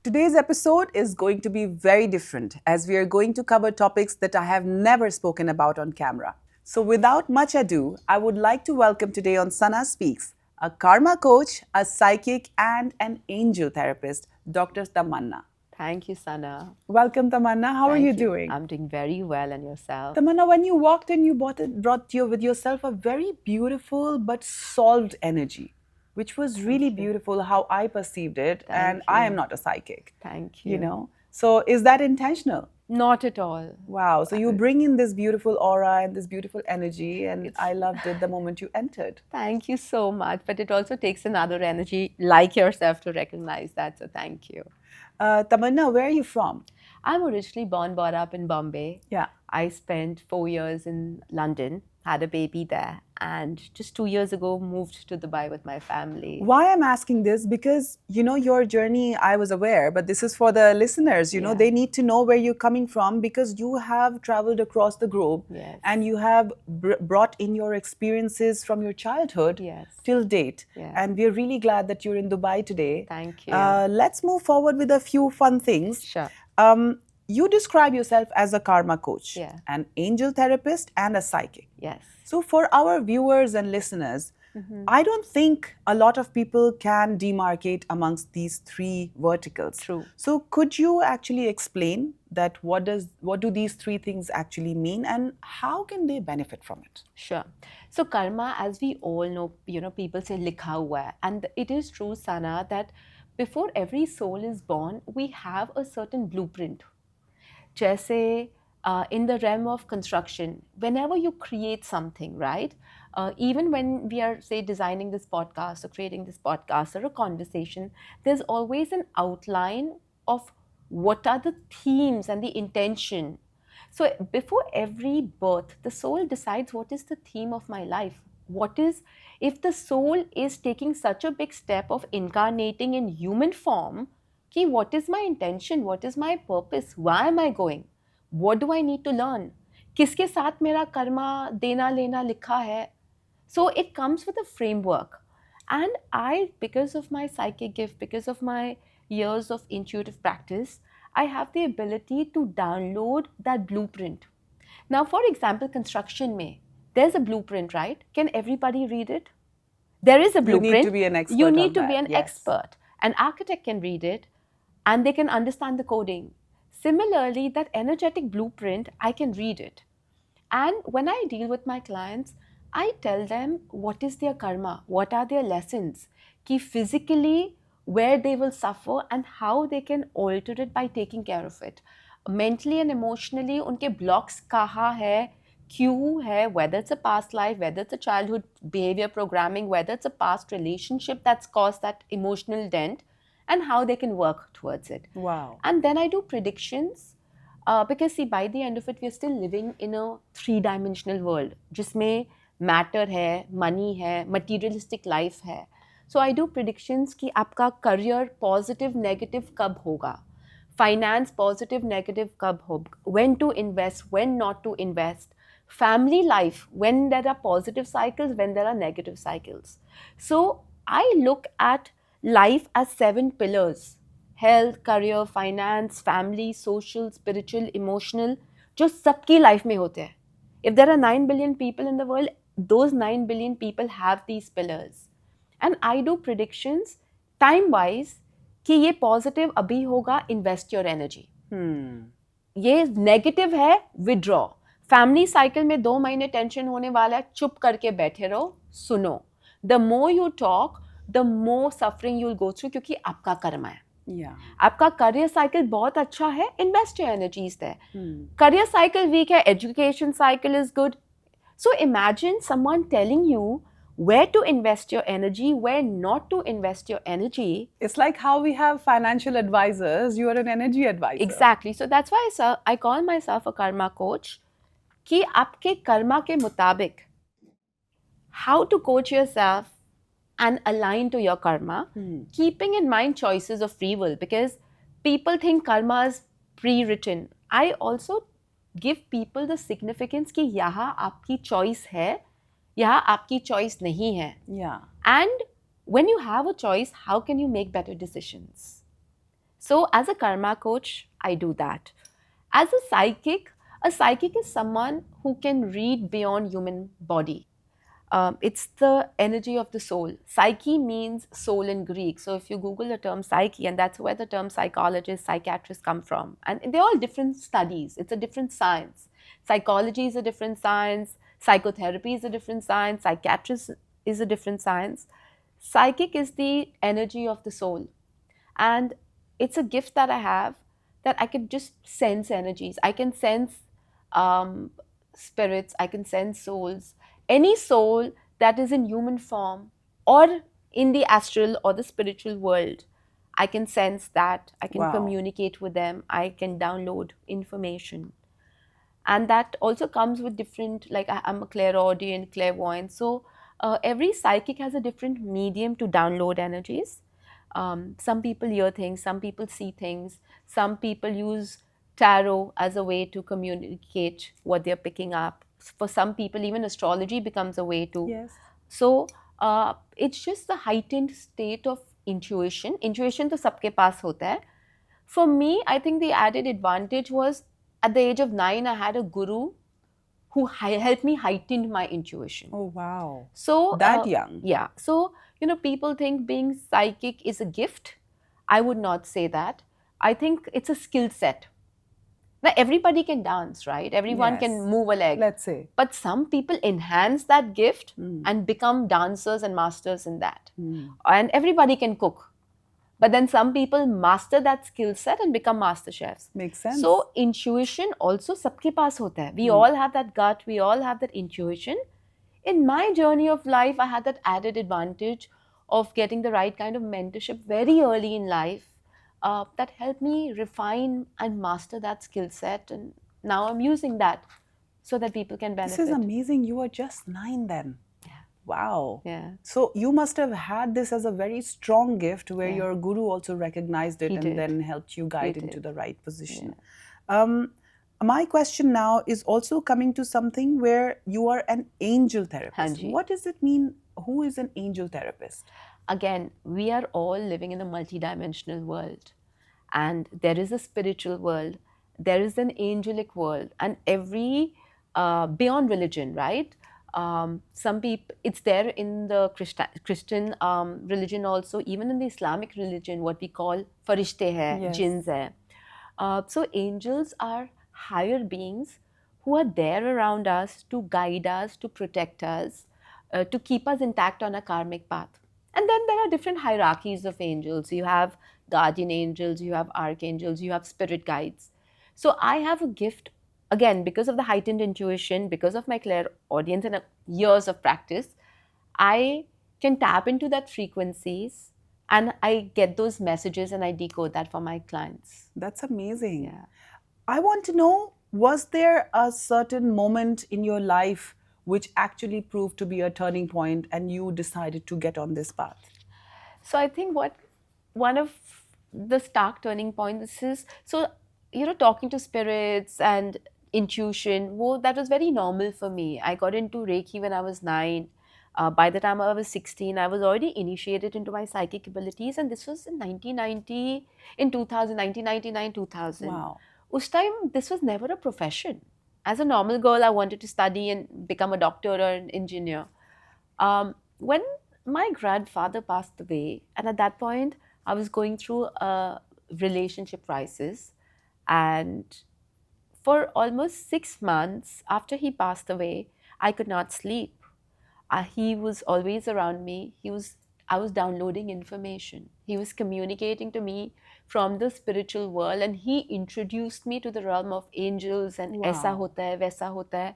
Today's episode is going to be very different as we are going to cover topics that I have never spoken about on camera. So, without much ado, I would like to welcome today on Sana Speaks a karma coach, a psychic, and an angel therapist, Dr. Tamanna. Thank you, Sana. Welcome, Tamanna. How are you Thank you. doing? I'm doing very well, and yourself? Tamanna, when you walked in, you brought with yourself a very beautiful but solved energy, which was really beautiful how I perceived it. And I am not a psychic. Thank you. So is that intentional? Not at all. Wow. So you bring in this beautiful aura and this beautiful energy, and I loved it the moment you entered. Thank you so much. But it also takes another energy like yourself to recognize that. So thank you. Tamanna, where are you from? I'm originally brought up in Bombay. Yeah. I spent 4 years in London, had a baby there, and just 2 years ago moved to Dubai with my family. Why I'm asking this, because your journey, I was aware, but this is for the listeners, they need to know where you're coming from, because you have traveled across the globe. Yes. And you have brought in your experiences from your childhood. Yes. Till date. Yes. And we're really glad that you're in Dubai today. Thank you. Let's move forward with a few fun things. Sure. You describe yourself as a karma coach, Yeah. an angel therapist, and a psychic. Yes. So for our viewers and listeners, I don't think a lot of people can demarcate amongst these three verticals. True. So could you actually explain that what do these three things actually mean, and how can they benefit from it? Sure. So karma, as we all know, people say likha hua hai. And it is true, Sana, that before every soul is born, we have a certain blueprint. Jaise, in the realm of construction, whenever you create something, right? Even when we are, say, designing this podcast or creating this podcast or a conversation, there's always an outline of what are the themes and the intention. So before every birth, the soul decides what is the theme of my life. If the soul is taking such a big step of incarnating in human form, कि what is my intention, what is my purpose, why am I going, what do I need to learn, किसके साथ मेरा कर्मा देना लेना लिखा है. So it comes with a framework, and I, because of my psychic gift, because of my years of intuitive practice, I have the ability to download that blueprint. Now, for example, construction mein, there's a blueprint, right? Can everybody read it? There is a blueprint. You need to be an expert. You need to be an expert. An architect can read it, and they can understand the coding. Similarly, that energetic blueprint, I can read it. And when I deal with my clients, I tell them what is their karma, what are their lessons, ki physically where they will suffer and how they can alter it by taking care of it. Mentally and emotionally, unke blocks kaha hai, kyun hai, whether it's a past life, whether it's a childhood behavior programming, whether it's a past relationship that's caused that emotional dent, and how they can work towards it. Wow. And then I do predictions, because see, by the end of it, we're still living in a three-dimensional world, जिसमें matter है, money है, materialistic life है. So I do predictions कि आपका career positive, negative कब होगा, finance positive, negative कब होगा, when to invest, when not to invest, family life, when there are positive cycles, when there are negative cycles. So I look at life as 7 pillars: health, career, finance, family, social, spiritual, emotional, जो सबकी life में होते हैं. If there are 9 billion people in the world, those 9 billion people have these pillars. And I do predictions time-wise कि ये positive अभी होगा, invest your energy. ये negative है, withdraw. Family cycle में 2 महीने tension होने वाला है, चुप करके बैठे रहो, सुनो. The more you talk, the more suffering you'll go through, क्योंकि आपका कर्म है. Yeah. आपका career cycle बहुत अच्छा है, invest your energies there. Career cycle weak है, education cycle is good. So imagine someone telling you where to invest your energy, where not to invest your energy. It's like how we have financial advisors, you are an energy advisor. Exactly. So that's why I call myself a karma coach, कि आपके कर्मा के मुताबिक how to coach yourself and align to your karma, keeping in mind choices of free will, because people think karma is pre-written. I also give people the significance कि यहाँ आपकी choice है, यहाँ आपकी choice नहीं है. Yeah. And when you have a choice, how can you make better decisions? So, as a karma coach, I do that. As a psychic is someone who can read beyond human body. It's the energy of the soul. Psyche means soul in Greek. So if you Google the term psyche, and that's where the term psychologist, psychiatrist come from. And they're all different studies. It's a different science. Psychology is a different science. Psychotherapy is a different science. Psychiatrist is a different science. Psychic is the energy of the soul. And it's a gift that I have, that I can just sense energies. I can sense um, spirits, I can sense souls. Any soul that is in human form or in the astral or the spiritual world, I can sense that. I can Wow. communicate with them. I can download information. And that also comes with different, like I'm a clairaudient, clairvoyant. So every psychic has a different medium to download energies. Some people hear things, some people see things, some people use tarot as a way to communicate what they're picking up. For some people, even astrology becomes a way to. Yes. So it's just the heightened state of intuition. Intuition to sabke paas hota hai. For me, I think the added advantage was at the age of 9, I had a guru who helped me heighten my intuition. Oh, wow. So, That young. yeah. So, people think being psychic is a gift. I would not say that. I think it's a skill set. Now, everybody can dance, right? Everyone Yes. can move a leg. Let's say. But some people enhance that gift and become dancers and masters in that. And everybody can cook. But then some people master that skill set and become master chefs. Makes sense. So intuition also sabke paas hota hai. We all have that gut. We all have that intuition. In my journey of life, I had that added advantage of getting the right kind of mentorship very early in life that helped me refine and master that skill set. And now I'm using that so that people can benefit. This is amazing. You were just 9 then. Wow. Yeah. So you must have had this as a very strong gift where Yeah. your guru also recognized it He and did. then helped you guide He into did. the right position. My question now is also coming to something where you are an angel therapist. Hanji. What does it mean? Who is an angel therapist? Again, we are all living in a multidimensional world, and there is a spiritual world, there is an angelic world, and every beyond religion, right? Some people, it's there in the Christian religion also, even in the Islamic religion, what we call farishte hai, Yes. jinns hai. So angels are higher beings who are there around us to guide us, to protect us, to keep us intact on a karmic path. And then there are different hierarchies of angels. You have guardian angels, you have archangels, you have spirit guides. So I have a gift, again, because of the heightened intuition, because of my clairaudience and years of practice, I can tap into that frequencies and I get those messages and I decode that for my clients. That's amazing. Yeah. I want to know, was there a certain moment in your life which actually proved to be a turning point and you decided to get on this path? So I think one of the stark turning points is, so talking to spirits and intuition, that was very normal for me. I got into Reiki when I was 9. By the time I was 16, I was already initiated into my psychic abilities, and this was in 1990, in 2000, 1999, 2000. Wow. Us time, this was never a profession. As a normal girl, I wanted to study and become a doctor or an engineer. When my grandfather passed away, and at that point, I was going through a relationship crisis, and for almost 6 months after he passed away, I could not sleep. He was always around me. I was downloading information. He was communicating to me from the spiritual world, and he introduced me to the realm of angels and aisa hota hai, vaisa hota hai.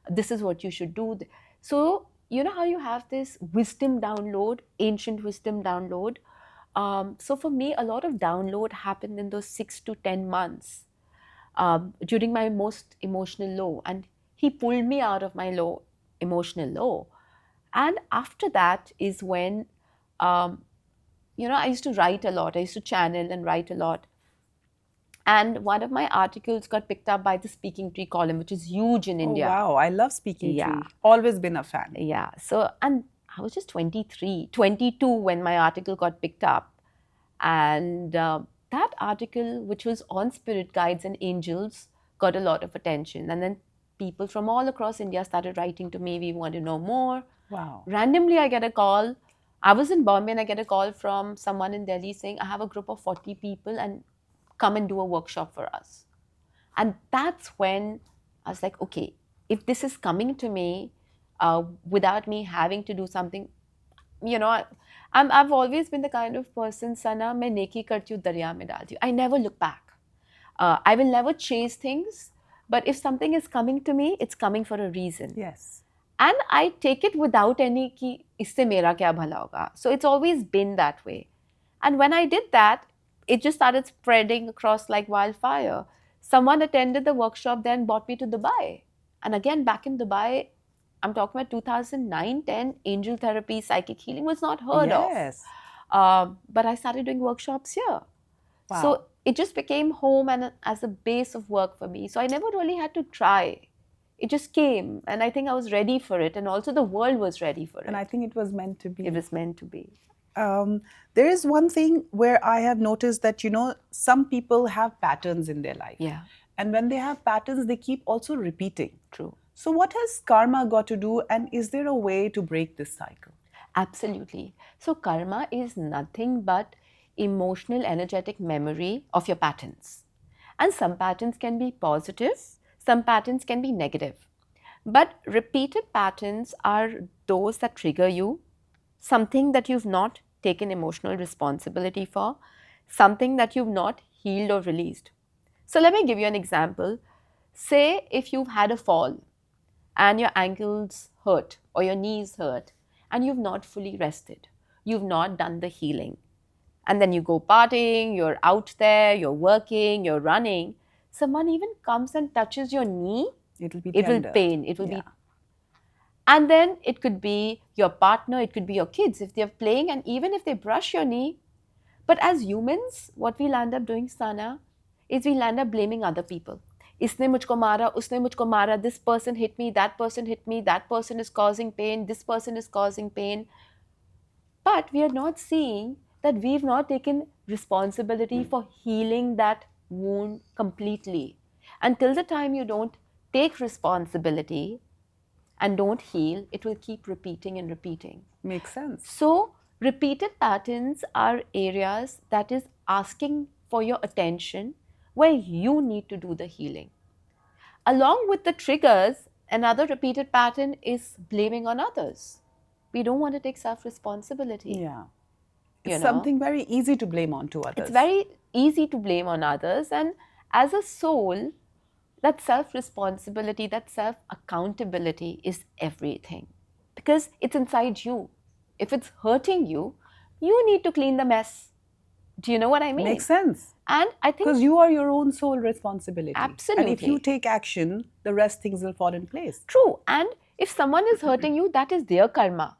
This is what you should do. So, you know how you have this wisdom download, ancient wisdom download? So for me, a lot of download happened in those 6 to 10 months during my most emotional low. And he pulled me out of my emotional low. And after that is when, I used to write a lot. I used to channel and write a lot. And one of my articles got picked up by the Speaking Tree column, which is huge in India. Oh, wow. I love Speaking Yeah. Tree. Always been a fan. Yeah. So, and I was just 23, 22 when my article got picked up. And that article, which was on spirit guides and angels, got a lot of attention. And then people from all across India started writing to me, we want to know more. Wow. Randomly, I get a call. I was in Bombay and I get a call from someone in Delhi saying, I have a group of 40 people and come and do a workshop for us. And that's when I was like, okay, if this is coming to me without me having to do something, you know, I've always been the kind of person, Sana, मैं नेकी करती हूँ दरिया में डालती हूँ. I never look back. I will never chase things, but if something is coming to me, it's coming for a reason. Yes. And I take it without any कि इससे मेरा क्या भला होगा. So it's always been that way. And when I did that, it just started spreading across like wildfire. Someone attended the workshop, then brought me to Dubai. And again, back in Dubai, I'm talking about 2009, 10, angel therapy, psychic healing was not heard Yes. of. But I started doing workshops here. Wow. So it just became home and as a base of work for me. So I never really had to try. It just came. And I think I was ready for it. And also the world was ready for it. And I think it was meant to be. It was meant to be. There is one thing where I have noticed that, some people have patterns in their life. Yeah. And when they have patterns, they keep also repeating. True. So what has karma got to do, and is there a way to break this cycle? Absolutely. So karma is nothing but emotional, energetic memory of your patterns. And some patterns can be positive, some patterns can be negative. But repeated patterns are those that trigger you, something that you've not taken emotional responsibility for, something that you've not healed or released. So let me give you an example. Say if you've had a fall and your ankles hurt or your knees hurt and you've not fully rested, you've not done the healing. And then you go partying, you're out there, you're working, you're running. Someone even comes and touches your knee, It'll be it will tender. pain, it will be. Yeah. And then it could be your partner, it could be your kids if they're playing, and even if they brush your knee. But as humans, what we'll end up doing, Sana, is we'll end up blaming other people. Isne mujhko mara, usne mujhko mara, this person hit me, that person hit me, that person is causing pain, this person is causing pain. But we are not seeing that we've not taken responsibility for healing that wound completely. Until the time you don't take responsibility and don't heal, it will keep repeating and repeating. Makes sense. So, repeated patterns are areas that is asking for your attention where you need to do the healing. Along with the triggers, another repeated pattern is blaming on others. We don't want to take self-responsibility. Yeah. You It's know? something very easy to blame onto others. It's very easy to blame on others. And as a soul, that self-responsibility, that self-accountability is everything. Because it's inside you. If it's hurting you, you need to clean the mess. Do you know what I mean? Makes sense. And I think Because you are your own sole responsibility. Absolutely. And if you take action, the rest things will fall in place. true. And if someone is hurting you, that is their karma.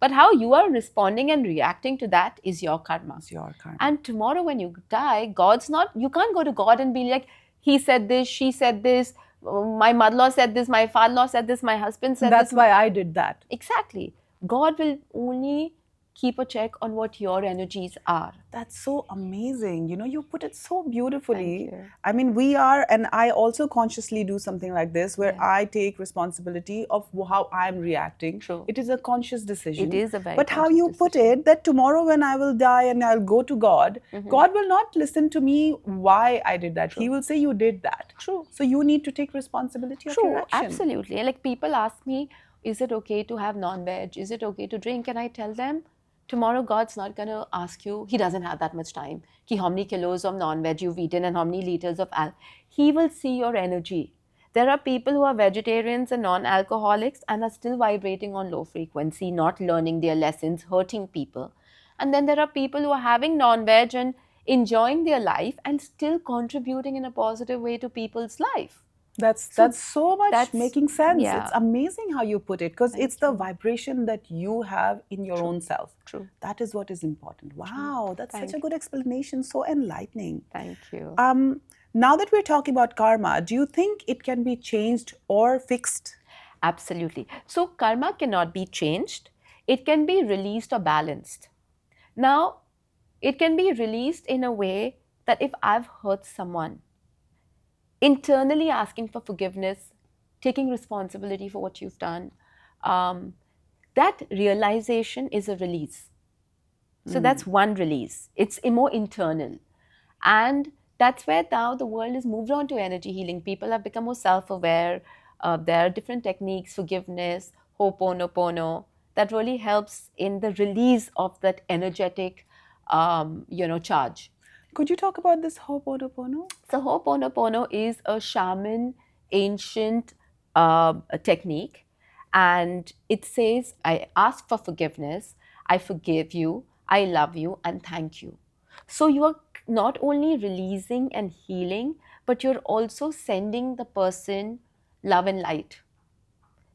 But how you are responding and reacting to that is your karma. It's your karma. And tomorrow when you die, God's not, you can't go to God and be like, he said this, she said this, my mother-in-law said this, my father-in-law said this, my husband said That's this. why I did that. Exactly. God will only keep a check on what your energies are. That's so amazing. You put it so beautifully. Thank you. I mean, we are, and I also consciously do something like this where Yeah. I take responsibility of how I'm reacting. True. It is a conscious decision. It is a very But how conscious you put decision. it, that tomorrow when I will die and I'll go to God, God will not listen to me why I did that. He will say, you did that. True. So you need to take responsibility of your True, action. absolutely. Like people ask me, is it okay to have non-veg? Is it okay to drink? And I tell them, tomorrow God's not going to ask you, he doesn't have that much time, ki how many kilos of non-veg you've eaten and how many liters of alcohol. He will see your energy. There are people who are vegetarians and non-alcoholics and are still vibrating on low frequency, not learning their lessons, hurting people. And then there are people who are having non-veg and enjoying their life and still contributing in a positive way to people's life. That's so much that's- making sense. yeah. It's amazing how you put it, because it's the vibration that you have in your own self. True. That is what is important. Wow, that's Thank such a good explanation. So enlightening. Thank you. Now that we're talking about karma, do you think it can be changed or fixed? Absolutely. So karma cannot be changed. It can be released or balanced. Now, it can be released in a way that if I've hurt someone, internally asking for forgiveness, taking responsibility for what you've done, um, that realization is a release. So that's one release. It's more internal. And that's where now the world has moved on to energy healing. People have become more self aware. There are different techniques, forgiveness, ho'oponopono, that really helps in the release of that energetic, charge. Could you talk about this Ho'oponopono? So, Ho'oponopono is a shaman ancient technique, and it says, I ask for forgiveness, I forgive you, I love you, and thank you. So, you are not only releasing and healing, but you're also sending the person love and light.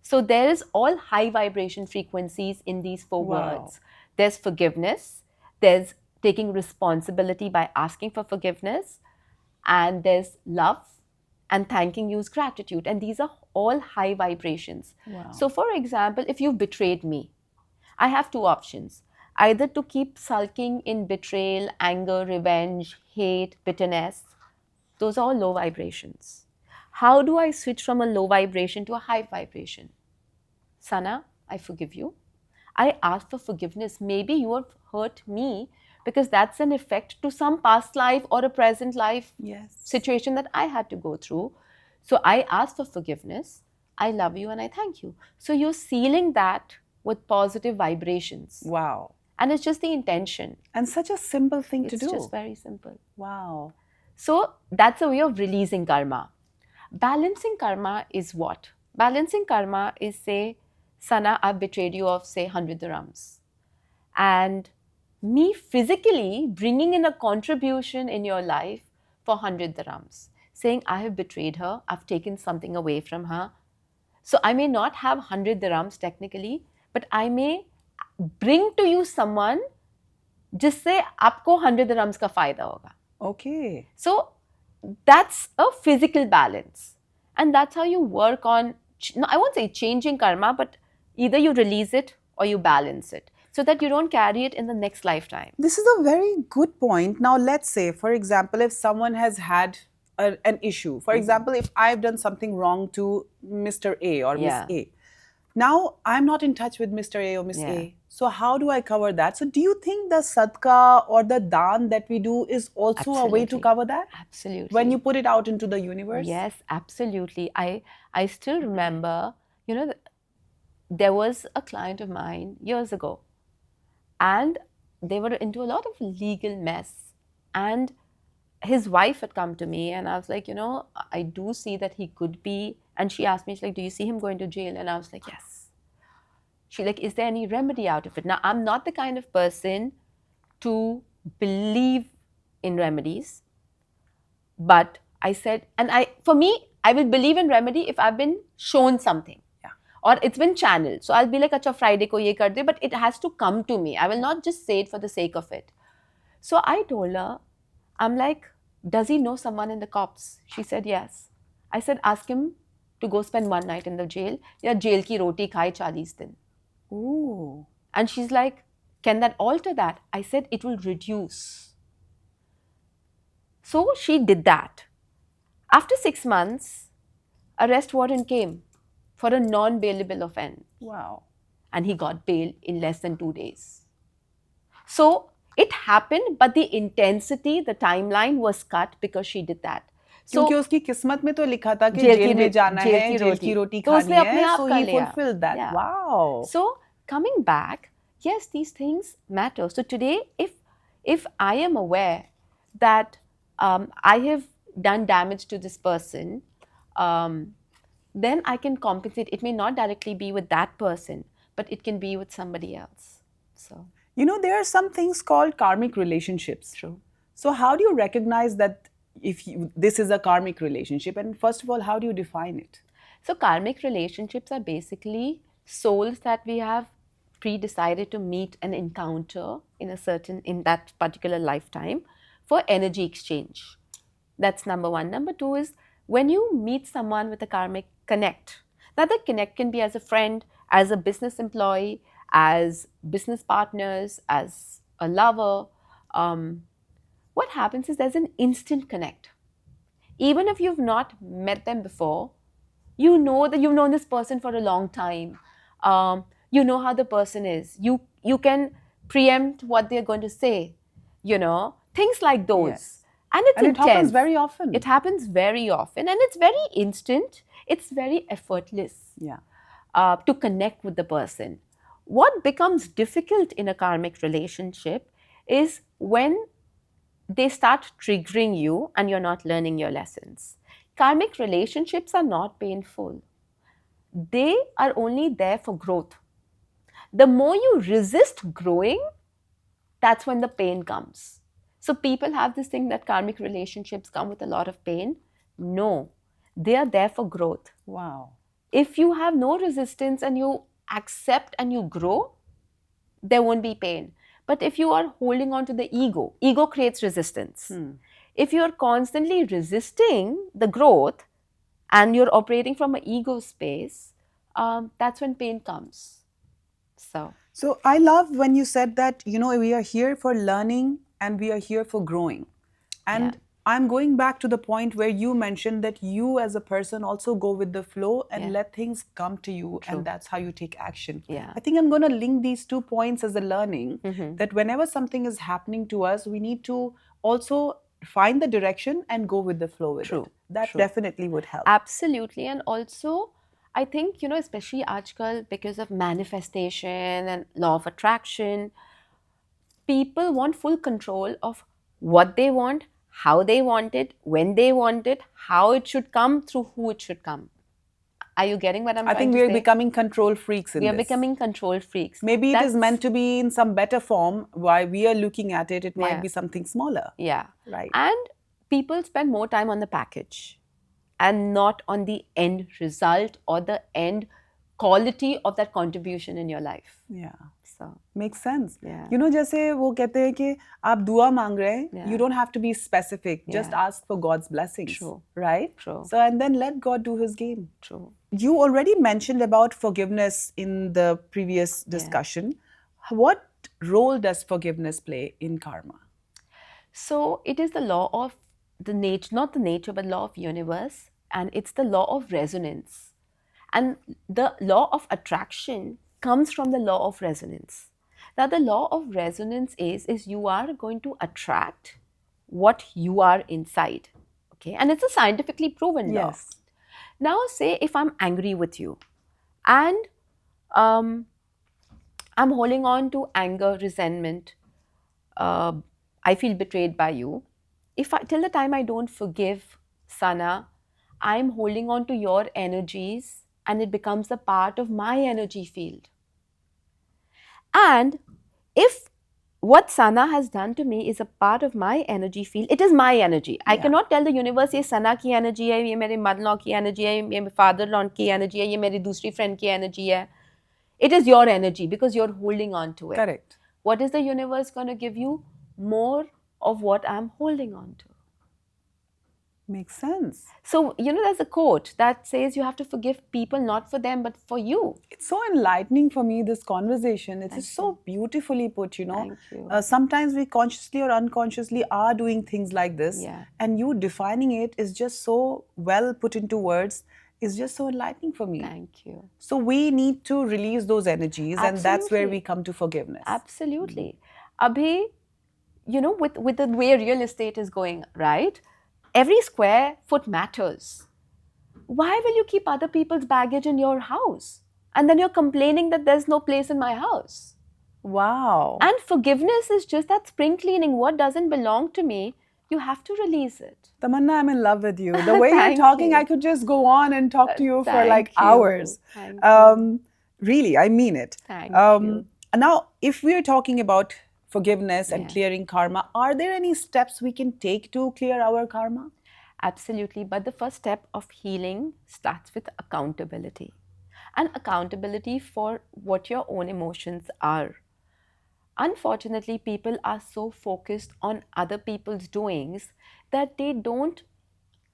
So there is all high vibration frequencies in these four Wow. words. There's forgiveness, there's taking responsibility by asking for forgiveness, and there's love, and thanking you is gratitude. And these are all high vibrations. Wow. So, for example, if you've betrayed me, I have two options: either to keep sulking in betrayal, anger, revenge, hate, bitterness. Those are all low vibrations. How do I switch from a low vibration to a high vibration? Sana, I forgive you. I ask for forgiveness. Maybe you have hurt me because that's an effect to some past life or a present life Yes. situation that I had to go through. So I ask for forgiveness. I love you and I thank you. So you're sealing that with positive vibrations. Wow. And it's just the intention. And such a simple thing to It's do. just very simple. Wow. So that's a way of releasing karma. Balancing karma is what? Balancing karma is, say, Sana, I've betrayed you of, say, 100 dirhams. And me physically bringing in a contribution in your life for 100 dirhams. Saying, I have betrayed her, I've taken something away from her. So I may not have 100 dirhams technically, but I may bring to you someone जिससे आपको 100 dirhams का फायदा होगा. Okay. So that's a physical balance. And that's how you work on, no, I won't say changing karma, but either you release it or you balance it so that you don't carry it in the next lifetime. This is a very good point. Now, let's say, for example, if someone has had an issue, for example, if I've done something wrong to Mr. A or Yeah. Miss A, now I'm not in touch with Mr. A or Miss Yeah. A. So, how do I cover that? So, do you think the sadka or the daan that we do is also a way to Absolutely. cover that? Absolutely. When you put it out into the universe? Yes, absolutely. I still remember, there was a client of mine years ago, and they were into a lot of legal mess. And his wife had come to me, and I was like, I do see that he could be. And she asked me, she's like, do you see him going to jail? And I was like, yes. She's like, is there any remedy out of it? Now, I'm not the kind of person to believe in remedies, but I said, for me, I will believe in remedy if I've been shown something. Yeah. Or it's been channeled. So I'll be like, acha, Friday ko ye kar de, but it has to come to me. I will not just say it for the sake of it. So I told her, I'm like, does he know someone in the cops? She said, yes. I said, ask him to go spend one night in the jail. Ya jail ki roti khai 40 din. Ooh. And she's like, can that alter that? I said, it will reduce. So she did that. After 6 months, arrest warrant came for a non-bailable offense. Wow. And he got bail in less than 2 days. So it happened, but the intensity, the timeline was cut because she did that. क्योंकि उसकी किस्मत में तो लिखा था कि jail में जाना है, जेल की रोटी खानी है, so he fulfilled that. Yeah. Wow. So coming back, yes, these things matter. So today, if I am aware that I have done damage to this person, then I can compensate. It may not directly be with that person, but it can be with somebody else. So there are some things called karmic relationships. true. So how do you recognize that this is a karmic relationship? And first of all, how do you define it? So karmic relationships are basically souls that we have pre-decided to meet and encounter in that particular lifetime for energy exchange. That's number one. Number two is when you meet someone with a karmic connect. Now the connect can be as a friend, as a business employee, as business partners, as a lover. what happens is there's an instant connect. Even if you've not met them before, you know that you've known this person for a long time. You know how the person is. You can preempt what they're going to say. Things like those, Yes. and it's And it happens intense. very It often. happens very often, and it's very instant. It's very effortless Yeah. to connect with the person. What becomes difficult in a karmic relationship is when they start triggering you and you're not learning your lessons. Karmic relationships are not painful, they are only there for growth. The more you resist growing, that's when the pain comes. So people have this thing that karmic relationships come with a lot of pain. No, they are there for growth. Wow. If you have no resistance and you accept and you grow, there won't be pain. But if you are holding on to the ego creates resistance. If you're constantly resisting the growth and you're operating from an ego space, that's when pain comes. So, So I love when you said that, we are here for learning and we are here for growing. yeah, And I'm going back to the point where you mentioned that you as a person also go with the flow and yeah, let things come to you, and true. that's how you take action. Yeah. I think I'm going to link these 2 points as a learning Mm-hmm. that whenever something is happening to us, we need to also find the direction and go with the flow with it. True, That true. definitely would help. Absolutely. And also, I think, especially aajkal, because of manifestation and law of attraction, people want full control of what they want, how they want it, when they want it, how it should come, through who it should come. Are you getting what I'm I trying think to we are say? becoming control freaks We in are this. becoming control freaks. Maybe it is That's, meant to be in some better form. Why we are looking at it, it might yeah, be something smaller. yeah. Right. And people spend more time on the package and not on the end result or the end quality of that contribution in your life. Yeah. So, Makes sense. yeah, जैसे वो कहते हैं कि आप दुआ मांग रहे हैं, you yeah, don't have to be specific. Just yeah. ask for God's blessings, True, right? true, So, and then let God do his game. true. You already mentioned about forgiveness in the previous Yeah. discussion. What role does forgiveness play in karma? So it is the law of the nature, not the nature, but law of universe, and it's the law of resonance. And the law of attraction comes from the law of resonance. Now, the law of resonance is you are going to attract what you are inside. Okay, and it's a scientifically proven law. Yes. Now, say if I'm angry with you, and um, I'm holding on to anger, resentment, uh, I feel betrayed by you. If till the time I don't forgive Sana, I'm holding on to your energies and it becomes a part of my energy field. And if what Sana has done to me is a part of my energy field, it is my energy. I Yeah. cannot tell the universe ये Sana की energy है, ये मेरे mother-in-law की energy है, ये मेरे father-in-law की energy है, ये मेरी दूसरी friend की energy है. It is your energy because you're holding on to it. Correct. What is the universe going to give you? More of what I'm holding on to. Makes sense. So, there's a quote that says you have to forgive people not for them, but for you. It's so enlightening for me, this conversation. It Thank is so beautifully put. Thank you. Sometimes we consciously or unconsciously are doing things like this. Yeah. And you defining it is just so well put into words, is just so enlightening for me. Thank you. So we need to release those energies, and that's where Absolutely. we come to forgiveness. Absolutely. Abhi, with the way real estate is going, right? Every square foot matters. Why will you keep other people's baggage in your house? And then you're complaining that there's no place in my house. Wow. And forgiveness is just that spring cleaning. What doesn't belong to me, you have to release it. Tamanna, I'm in love with you. The way you're Thank talking, you. I could just go on and talk to you for like Thank you. hours. Thank you. Really, I mean it. Thank you. Now, if we're talking about forgiveness and Yeah. clearing karma, are there any steps we can take to clear our karma? Absolutely. But the first step of healing starts with accountability. And accountability for what your own emotions are. Unfortunately, people are so focused on other people's doings that they don't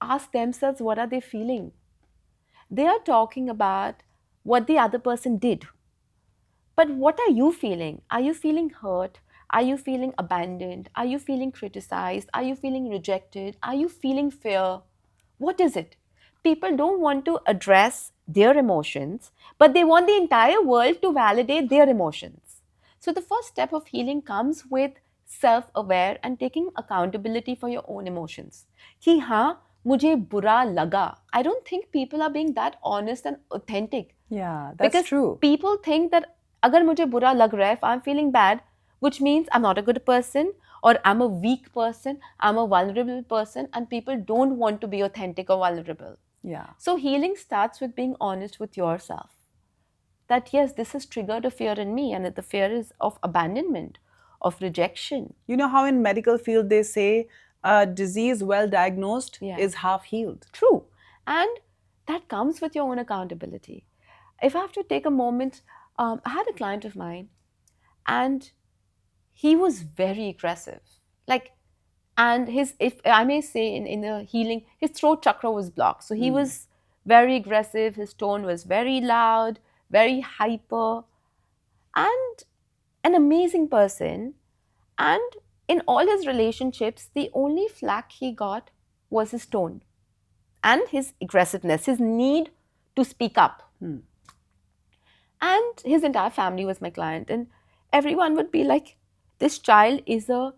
ask themselves what are they feeling. They are talking about what the other person did. But what are you feeling? Are you feeling hurt? Are you feeling abandoned? Are you feeling criticized? Are you feeling rejected? Are you feeling fear? What is it? People don't want to address their emotions, but they want the entire world to validate their emotions. So, the first step of healing comes with self aware and taking accountability for your own emotions. कि हाँ मुझे बुरा लगा. I don't think people are being that honest and authentic. Yeah, that's Because true. people think that अगर मुझे बुरा लग रहा है, if I'm feeling bad, which means I'm not a good person or I'm a weak person, I'm a vulnerable person, and people don't want to be authentic or vulnerable. Yeah. So healing starts with being honest with yourself. That yes, this has triggered a fear in me, and the fear is of abandonment, of rejection. You know how in medical field they say a disease well diagnosed Yeah. is half healed. True. And that comes with your own accountability. If I have to take a moment, I had a client of mine, and he was very aggressive. Like, and his, if I may say, in the healing, his throat chakra was blocked. So he was very aggressive, his tone was very loud, very hyper, and an amazing person. And in all his relationships, the only flack he got was his tone and his aggressiveness, his need to speak up. And his entire family was my client, and everyone would be like, this child is a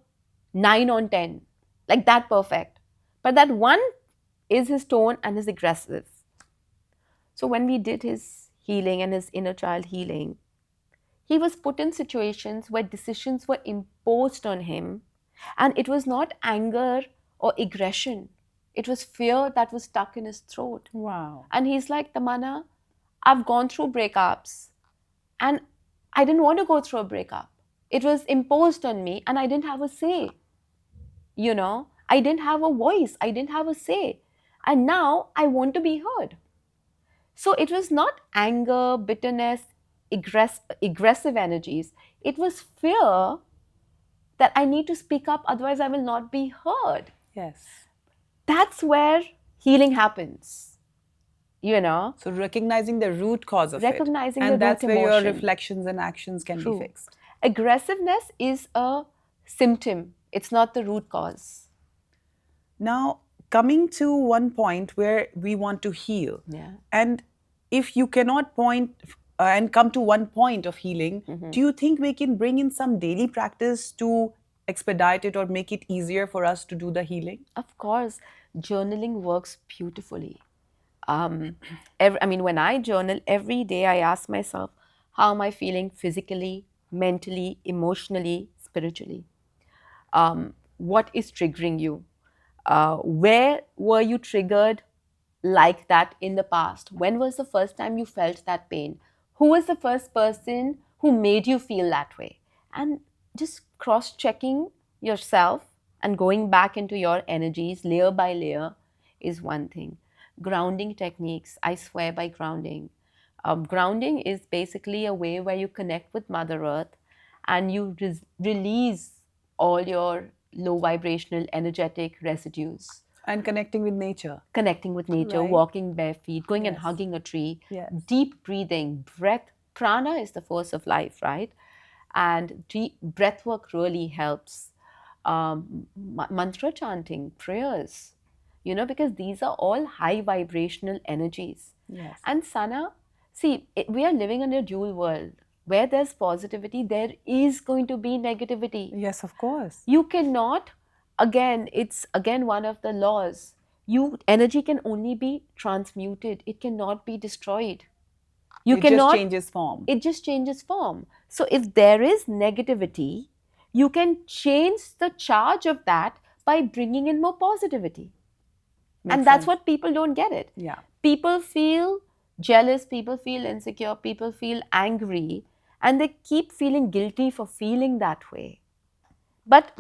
9 on 10, like that perfect. But that one is his tone and his aggressive. So when we did his healing and his inner child healing, he was put in situations where decisions were imposed on him, and it was not anger or aggression, it was fear that was stuck in his throat. Wow. And he's like, Tamanna, I've gone through breakups, and I didn't want to go through a breakup. It was imposed on me, and I didn't have a say. You know, I didn't have a voice, I didn't have a say. And now I want to be heard. So it was not anger, bitterness, aggressive energies. It was fear that I need to speak up, otherwise, I will not be heard. Yes. That's where healing happens. You know? So recognizing the root cause of Recognizing it. the And that's root where your emotion. reflections and actions can True. be fixed. Aggressiveness is a symptom, it's not the root cause. Now, coming to one point where we want to heal. Yeah. And if you cannot point and come to one point of healing, do you think we can bring in some daily practice to expedite it or make it easier for us to do the healing? Of course, journaling works beautifully. When I journal every day, I ask myself, how am I feeling physically, mentally, emotionally, spiritually? What is triggering you? Where were you triggered like that in the past? When was the first time you felt that pain? Who was the first person who made you feel that way? And just cross checking yourself and going back into your energies layer by layer is one thing. Grounding techniques, I swear by grounding. Grounding is basically a way where you connect with Mother Earth and you release all your low vibrational energetic residues. And connecting with nature. Connecting with nature, Right. walking bare feet, going and Yes. hugging a tree, Yes. deep breathing, breath. Prana is the force of life, right? And breath work really helps. Mantra chanting, prayers, because these are all high vibrational energies. Yes. And Sana, see, we are living in a dual world. Where there's positivity, there is going to be negativity. Yes, of course. You cannot, it's again one of the laws. Energy can only be transmuted. It cannot be destroyed. It just changes form. It just changes form. So if there is negativity, you can change the charge of that by bringing in more positivity. And that's what people don't get it. Yeah. People feel jealous, people feel insecure, people feel angry, and they keep feeling guilty for feeling that way. But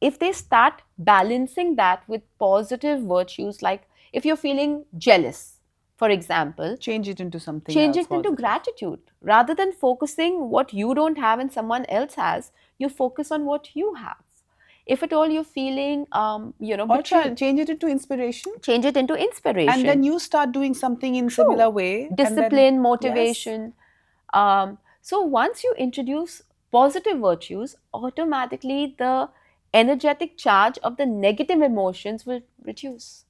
if they start balancing that with positive virtues, like if you're feeling jealous, for example, change it into something change else it into positive. gratitude. Rather than focusing what you don't have and someone else has, you focus on what you have. If at all you're feeling, Or betrayed, change it into inspiration. change it into inspiration. And then you start doing something in similar way. Discipline, Yes. motivation. So once you introduce positive virtues, automatically the energetic charge of the negative emotions will reduce.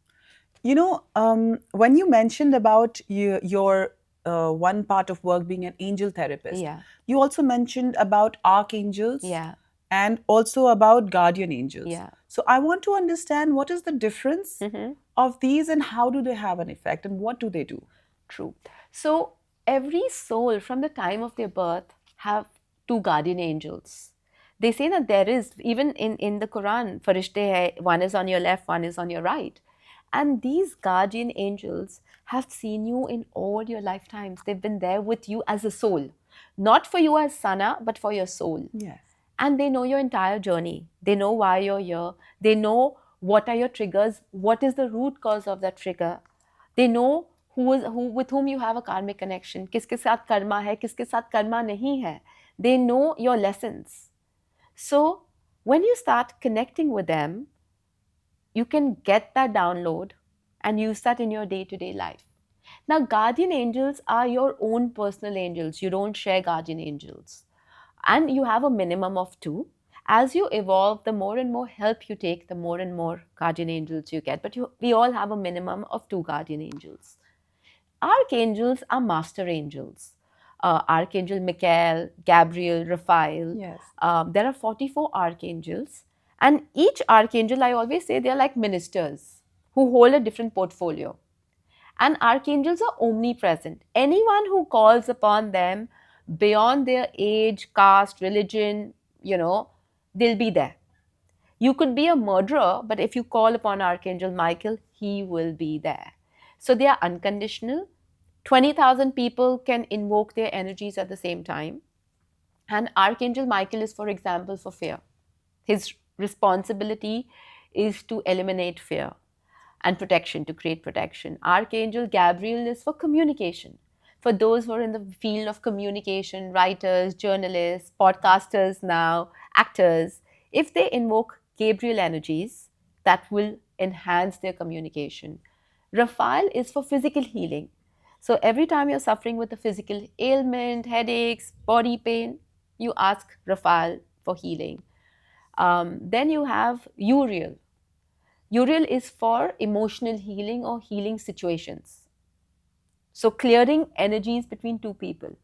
When you mentioned about your one part of work being an angel therapist, Yeah, you also mentioned about archangels yeah, and also about guardian angels. yeah. So I want to understand what is the difference Hmm. of these and how do they have an effect and what do they do? True. So every soul from the time of their birth have two guardian angels. They say that there is, even in the Quran, farishte hai, one is on your left, one is on your right. And these guardian angels have seen you in all your lifetimes. They've been there with you as a soul. Not for you as sana, but for your soul. Yes. And they know your entire journey. They know why you're here. They know what are your triggers, what is the root cause of that trigger. They know who with whom you have a karmic connection, किसके साथ कर्मा है, किसके साथ कर्मा नहीं है. They know your lessons. So when you start connecting with them, you can get that download and use that in your day-to-day life. Now, guardian angels are your own personal angels. You don't share guardian angels. And you have a minimum of two. As you evolve, the more and more help you take, the more and more guardian angels you get. But we all have a minimum of two guardian angels. Archangels are master angels. Archangel Michael, Gabriel, Raphael. Yes. There are 44 archangels. And each archangel, I always say, they're like ministers who hold a different portfolio. And archangels are omnipresent. Anyone who calls upon them beyond their age, caste, religion, they'll be there. You could be a murderer, but if you call upon Archangel Michael, he will be there. So they are unconditional. 20,000 people can invoke their energies at the same time. And Archangel Michael is, for example, for fear. His responsibility is to eliminate fear and protection, to create protection. Archangel Gabriel is for communication. For those who are in the field of communication, writers, journalists, podcasters now, actors, if they invoke Gabriel energies, that will enhance their communication. Raphael is for physical healing. So every time you're suffering with a physical ailment, headaches, body pain, you ask Raphael for healing. Then you have Uriel. Uriel is for emotional healing or healing situations. So, clearing energies between two people.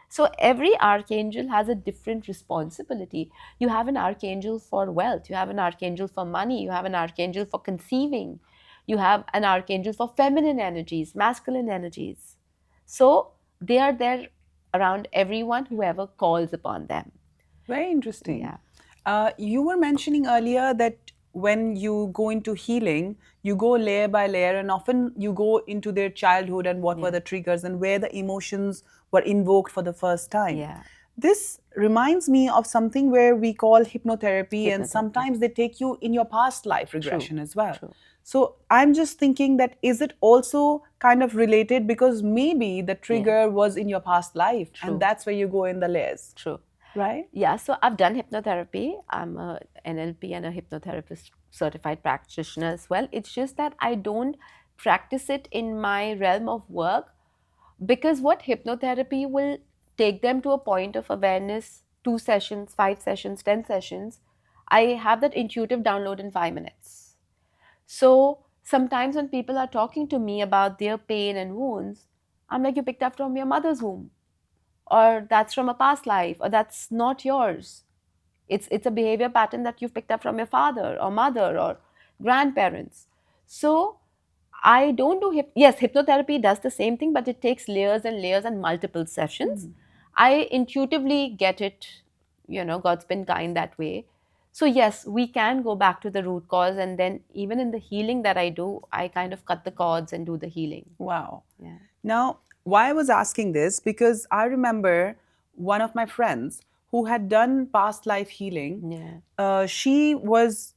So, every archangel has a different responsibility. You have an archangel for wealth, you have an archangel for money, you have an archangel for conceiving, you have an archangel for feminine energies, masculine energies. So, they are there around everyone, whoever calls upon them. Very interesting. Yeah. You were mentioning earlier that when you go into healing, you go layer by layer, and often you go into their childhood and what were Yeah. the triggers and where the emotions were invoked for the first time. Yeah. This reminds me of something where we call hypnotherapy, and Hypnotherapy. sometimes they take you in your past life True. regression as well. True. So I'm just thinking that is it also kind of related because maybe the Yeah. trigger was in your past life and True. that's where you go in the layers, True. right? Yeah, so I've done hypnotherapy. I'm a NLP and a hypnotherapist certified practitioner as well. It's just that I don't practice it in my realm of work because what hypnotherapy will take them to a point of awareness, 2 sessions, 5 sessions, 10 sessions. I have that intuitive download in 5 minutes. So sometimes when people are talking to me about their pain and wounds, I'm like, you picked up from your mother's womb, or that's from a past life, or that's not yours. It's a behavior pattern that you've picked up from your father or mother or grandparents. So I don't do yes, hypnotherapy does the same thing, but it takes layers and layers and multiple sessions. I intuitively get it, God's been kind that way. So yes, we can go back to the root cause, and then even in the healing that I do, I kind of cut the cords and do the healing. Wow. Yeah. Now, why I was asking this, because I remember one of my friends who had done past life healing. Yeah. She was,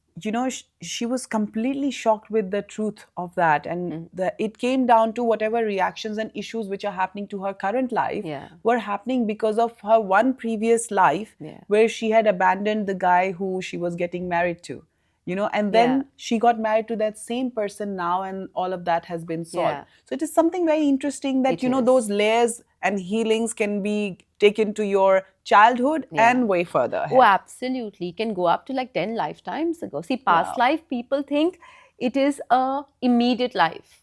she was completely shocked with the truth of that. And it came down to whatever reactions and issues which are happening to her current life Yeah. were happening because of her one previous life Yeah. where she had abandoned the guy who she was getting married to. And then Yeah. she got married to that same person now, and all of that has been solved. Yeah. So it is something very interesting that It is. those layers and healings can be taken to your childhood Yeah. and way further Oh, ahead. absolutely. It can go up to like 10 lifetimes ago. See, past Wow. life, people think it is a immediate life.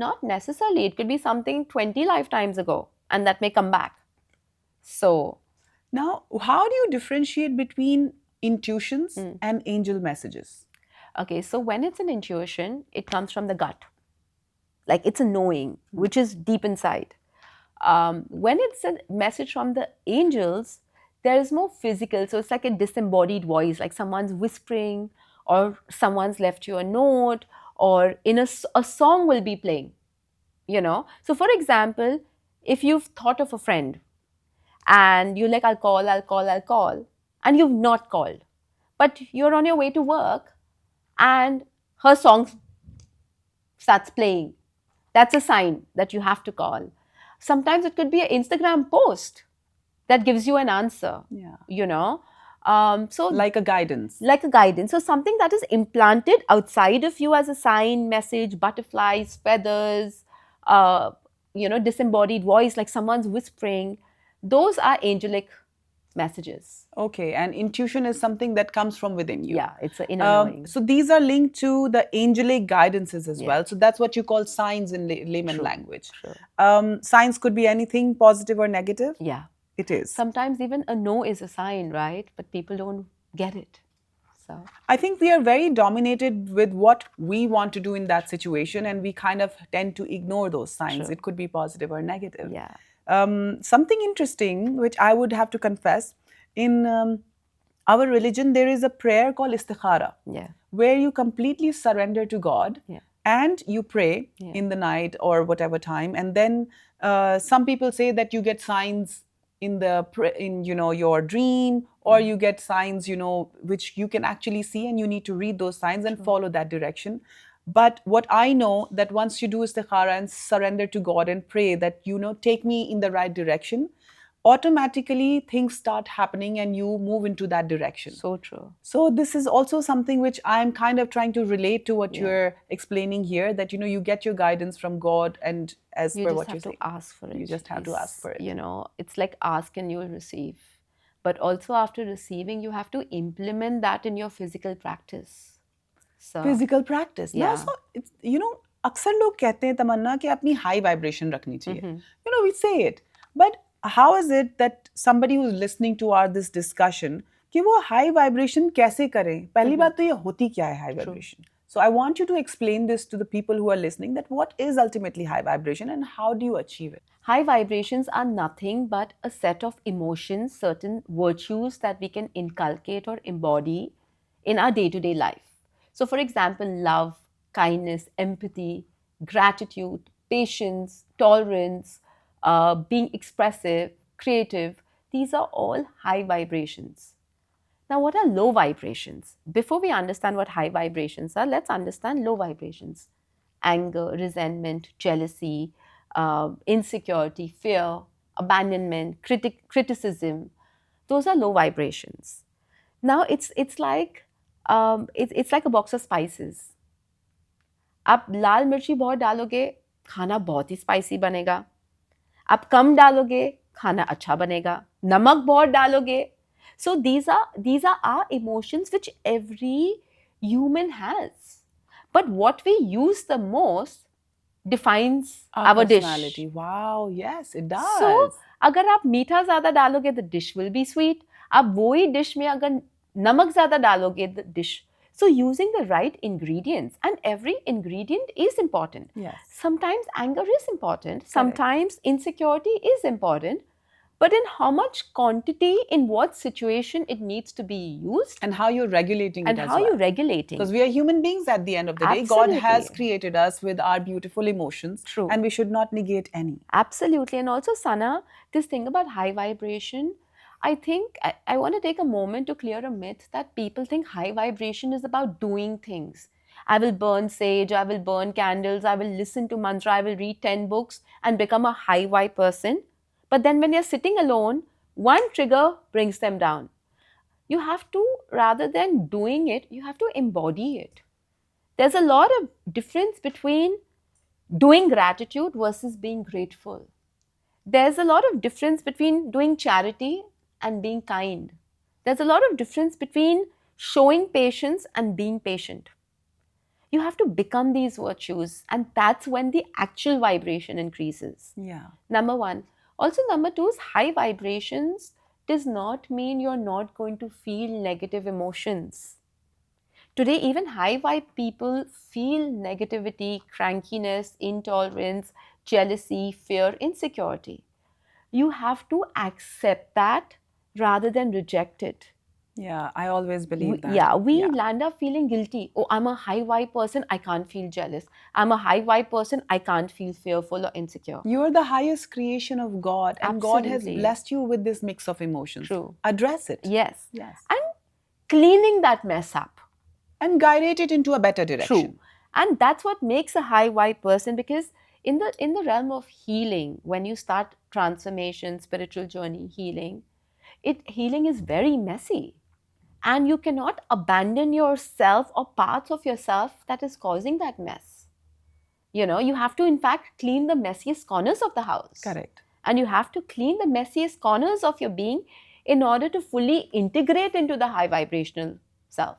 Not necessarily. It could be something 20 lifetimes ago, and that may come back. So, Now, how do you differentiate between intuitions mm, and angel messages? okay, so when it's an intuition, it comes from the gut. Like it's a knowing, which is deep inside. When it's a message from the angels, there is more physical. So it's like a disembodied voice, like someone's whispering, or someone's left you a note, or a song will be playing, you know. So, for example, if you've thought of a friend and you're like, I'll call, I'll call, I'll call, and you've not called, but you're on your way to work and her song starts playing, that's a sign that you have to call. Sometimes it could be an Instagram post that gives you an answer, Yeah. you know. So, Like a guidance. like a guidance. So, something that is implanted outside of you as a sign, message, butterflies, feathers, uh, disembodied voice, like someone's whispering, those are angelic messages. Okay, and intuition is something that comes from within you. Yeah, it's an inner knowing. So these are linked to the angelic guidances as Yeah, well. So that's what you call signs in layman true, language. true. Signs could be anything positive or negative. Yeah. It is. Sometimes even a no is a sign, right? But people don't get it. So, I think we are very dominated with what we want to do in that situation, and we kind of tend to ignore those signs. true. It could be positive or negative. Yeah. Something interesting, which I would have to confess, in our religion, there is a prayer called istikhara, Yeah. where you completely surrender to God Yeah. and you pray Yeah. in the night or whatever time. And then some people say that you get signs in your dream, or you get signs which you can actually see, and you need to read those signs and follow that direction. But what I know, that once you do istikhara and surrender to God and pray that take me in the right direction, automatically things start happening and you move into that direction. So true. So this is also something which I'm kind of trying to relate to what Yeah. you're explaining here, that you get your guidance from God, and as You per just what have you're to saying, ask for it. you just have to ask for it. It's like ask and you will receive. But also after receiving, you have to implement that in your physical practice. So, physical practice ना yeah. सो अक्सर लोग कहते हैं तमन्ना कि अपनी high vibration रखनी चाहिए we say it but how is it that somebody who is listening to our this discussion कि वो हाई वाइब्रेशन कैसे करें पहली बात तो ये होती क्या है high vibration so I want you to explain this to the people who are listening, that what is ultimately high vibration and how do you achieve it? High vibrations are nothing but a set of emotions, certain virtues that we can inculcate or embody in our day to day life. So, for example, love, kindness, empathy, gratitude, patience, tolerance, being expressive, creative, these are all high vibrations. Now, what are low vibrations? Before we understand what high vibrations are, let's understand low vibrations: anger, resentment, jealousy, insecurity, fear, abandonment, criticism. Those are low vibrations. Now, it's like a box of spices. आप लाल मिर्ची बहुत डालोगे, खाना बहुत ही spicy बनेगा. आप कम डालोगे, खाना अच्छा बनेगा. नमक बहुत डालोगे. So these are our emotions which every human has. But what we use the most defines Our our dish. personality. Wow, yes, it So does. अगर आप मीठा ज़्यादा डालोगे, the dish will be sweet. आप वही dish में अगर नमक ज़्यादा डालोगे, the dish. So using the right ingredients, and every ingredient is important. Yes. Sometimes anger is important. Sometimes insecurity is important. But in how much quantity, in what situation it needs to be used, And how you're regulating and it as how well. you're regulating. Because we are human beings at the end of the day. God has created us with our beautiful emotions. True. And we should not negate any. Absolutely. And also, Sana, this thing about high vibration, I think I want to take a moment to clear a myth that people think high vibration is about doing things. I will burn sage, I will burn candles, I will listen to mantra, I will read 10 books and become a high vibe person. But then when you're sitting alone, one trigger brings them down. You have to, rather than doing it, you have to embody it. There's a lot of difference between doing gratitude versus being grateful. There's a lot of difference between doing charity and being kind. There's a lot of difference between showing patience and being patient. You have to become these virtues, and that's when the actual vibration increases. Yeah. Number one. Also, number two is high vibrations does not mean you're not going to feel negative emotions. Today, even high vibe people feel negativity, crankiness, intolerance, jealousy, fear, insecurity. You have to accept that rather than reject it. Yeah, I always believe We, that. yeah, we Yeah. land up feeling guilty. Oh, I'm a high vibe person, I can't feel jealous. I'm a high vibe person, I can't feel fearful or insecure. You are the highest creation of God, and God has Absolutely. blessed you with this mix of emotions. True. Address it. Yes. Yes. And cleaning that mess up. And guide it into a better direction. True. And that's what makes a high vibe person, because in the realm of healing, when you start transformation, spiritual journey, healing is very messy. And you cannot abandon yourself or parts of yourself that is causing that mess. You have to in fact clean the messiest corners of the house. Correct. And you have to clean the messiest corners of your being in order to fully integrate into the high vibrational self.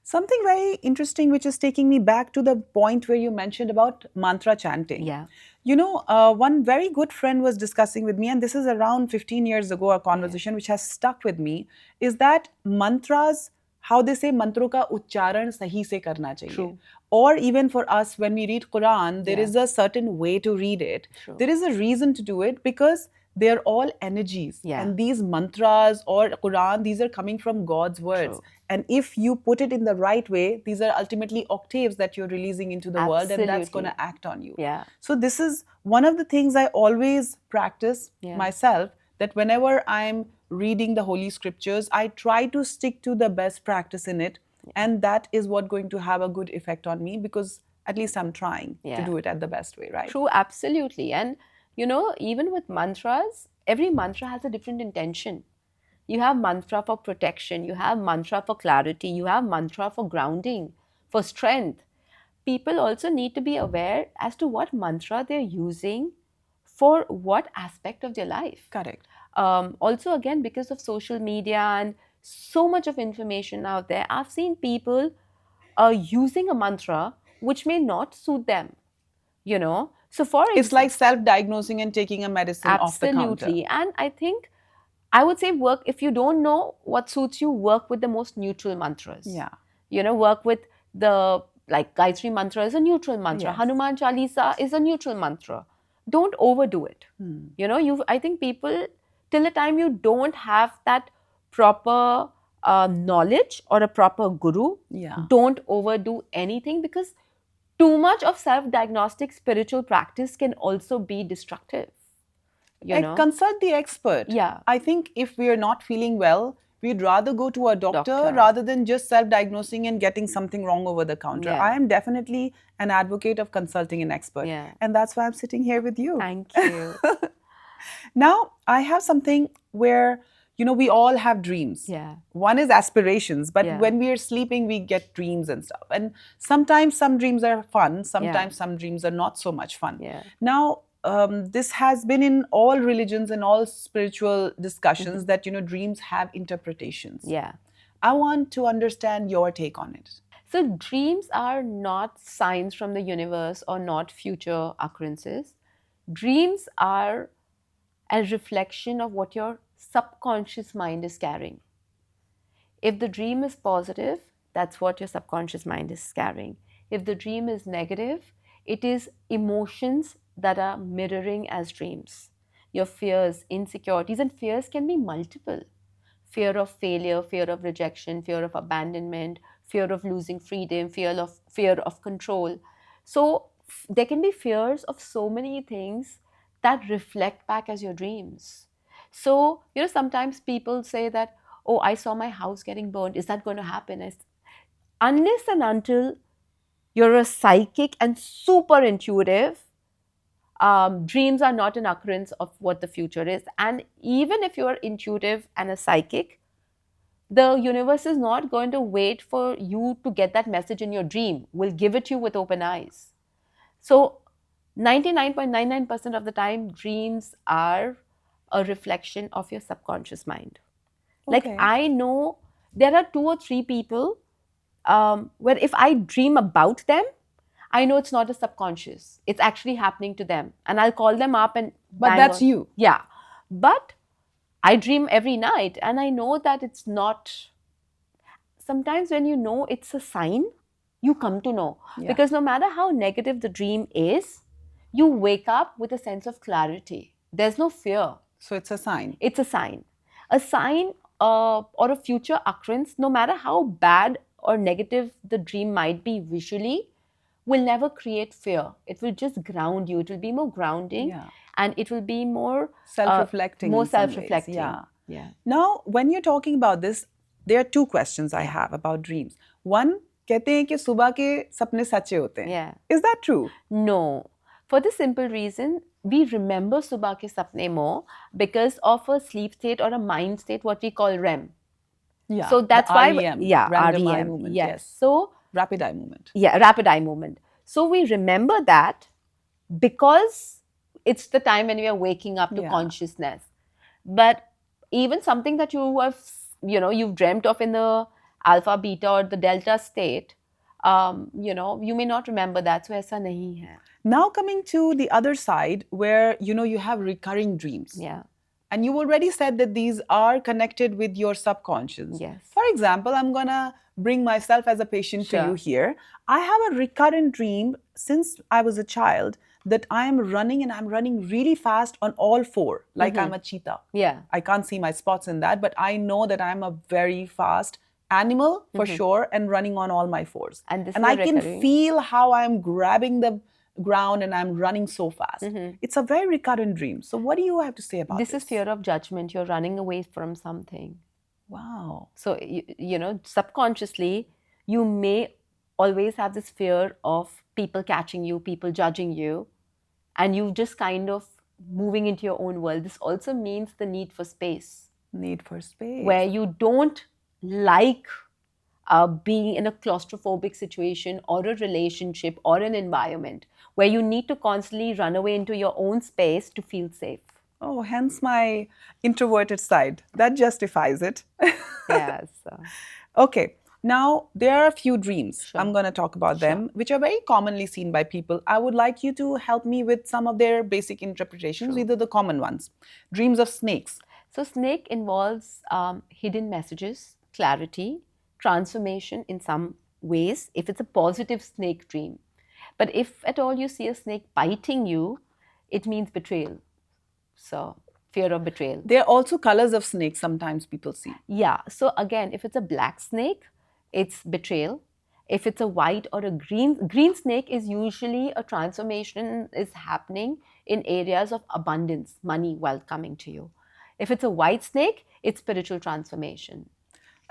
Something very interesting, which is taking me back to the point where you mentioned about mantra chanting. Yeah. One very good friend was discussing with me, and this is around 15 years ago, a conversation which has stuck with me, is that mantras, how they say mantro ka uchcharan sahi se karna chahiye. True. Or even for us, when we read Quran, there Yeah. is a certain way to read it. True. There is a reason to do it because they are all energies. Yeah. And these mantras or Quran, these are coming from God's words. True. And if you put it in the right way, these are ultimately octaves that you're releasing into the world, and that's going Absolutely. to act on you. Yeah. So this is one of the things I always practice Yeah. myself, that whenever I'm reading the Holy Scriptures, I try to stick to the best practice in it. And that is what going to have a good effect on me, because at least I'm trying to Yeah. do it at the best way, right? True, absolutely. And even with mantras, every mantra has a different intention. You have mantra for protection, you have mantra for clarity, you have mantra for grounding, for strength. People also need to be aware as to what mantra they're using for what aspect of their life. Correct. Also, again, because of social media and so much of information out there, I've seen people using a mantra which may not suit them. So, for It's like self-diagnosing and taking a medicine off the counter. absolutely. And I think I would say work, if you don't know what suits you, work with the most neutral mantras. Yeah. Work with like Gayatri mantra is a neutral mantra. Yes. Hanuman Chalisa is a neutral mantra. Don't overdo it. I think people, till the time you don't have that proper knowledge or a proper guru, Yeah. don't overdo anything, because too much of self-diagnostic spiritual practice can also be destructive. Consult the expert. Yeah. I think if we are not feeling well, we'd rather go to a doctor Doctor. rather than just self-diagnosing and getting something wrong over the counter. Yeah. I am definitely an advocate of consulting an expert. Yeah. And that's why I'm sitting here with you. Thank you. Now, I have something where, we all have dreams. Yeah. One is aspirations, but Yeah. when we are sleeping, we get dreams and stuff. And sometimes some dreams are fun, sometimes some dreams are not so much fun. Yeah. Now, this has been in all religions and all spiritual discussions that, dreams have interpretations. Yeah. I want to understand your take on it. So dreams are not signs from the universe or not future occurrences. Dreams are a reflection of what your subconscious mind is carrying. If the dream is positive, that's what your subconscious mind is carrying. If the dream is negative, it is emotions that are mirroring as dreams. Your fears, insecurities, and fears can be multiple. Fear of failure, fear of rejection, fear of abandonment, fear of losing freedom, fear of control. So there can be fears of so many things that reflect back as your dreams. So, sometimes people say that, oh, I saw my house getting burned. Is that going to happen? Unless and until you're a psychic and super intuitive, dreams are not an occurrence of what the future is. And even if you're intuitive and a psychic, the universe is not going to wait for you to get that message in your dream. We'll give it to you with open eyes. So 99.99% of the time, dreams are a reflection of your subconscious mind. Like, Okay. I know there are 2 or 3 people where if I dream about them, I know it's not a subconscious. It's actually happening to them. And I'll call them up and But bang that's on. you. Yeah. But I dream every night and I know that it's not. Sometimes when you know it's a sign, you come to know. Yeah. Because no matter how negative the dream is, you wake up with a sense of clarity. There's no fear. So it's a sign. It's a sign. A sign or a future occurrence, no matter how bad or negative the dream might be visually, will never create fear. It will just ground you. It will be more grounding, Yeah. and it will be more Self-reflecting more in some ways. self-reflecting. Yeah. Yeah. Now, when you're talking about this, there are two questions I have about dreams. One, कहते हैं कि सुबह के सपने सच्चे होते हैं. Yeah. Is that true? No. For the simple reason, we remember subah ke sapne more because of a sleep state or a mind state, what we call REM. Yeah. So that's the why, REM, yeah, random eye REM. movement. Yes. So, rapid eye movement. yeah, rapid eye movement. So we remember that because it's the time when we are waking up to Yeah. consciousness. But even something that you have, you've dreamt of in the alpha, beta, or the delta state, you may not remember that. So aisa nahi hai. Now coming to the other side where you have recurring dreams. Yeah. And you already said that these are connected with your subconscious. Yes. For example, I'm going to bring myself as a patient to you Sure. here. I have a recurrent dream since I was a child that I am running and I'm running really fast on all four, like I'm a cheetah. Yeah. I can't see my spots in that, but I know that I'm a very fast animal for sure and running on all my fours. And this and is I a can recurring- feel how I'm grabbing the ground and I'm running so fast. It's a very recurrent dream. So what do you have to say about this? This is fear of judgment. You're running away from something. Wow. So, subconsciously, you may always have this fear of people catching you, people judging you, and you just kind of moving into your own world. This also means the need for space, Need for space. where you don't like being in a claustrophobic situation or a relationship or an environment where you need to constantly run away into your own space to feel safe. Oh, hence my introverted side. That justifies it. Yes. Okay. Now, there are a few dreams. Sure. I'm going to talk about them, which are very commonly seen by people. I would like you to help me with some of their basic interpretations, either the common ones. Dreams of snakes. So, snake involves hidden messages, clarity, transformation in some ways, if it's a positive snake dream. But if at all you see a snake biting you, it means betrayal. So, fear of betrayal. There are also colors of snakes sometimes people see. Yeah. So, again, if it's a black snake, it's betrayal. If it's a white or a green snake is usually a transformation is happening in areas of abundance, money, wealth coming to you. If it's a white snake, it's spiritual transformation.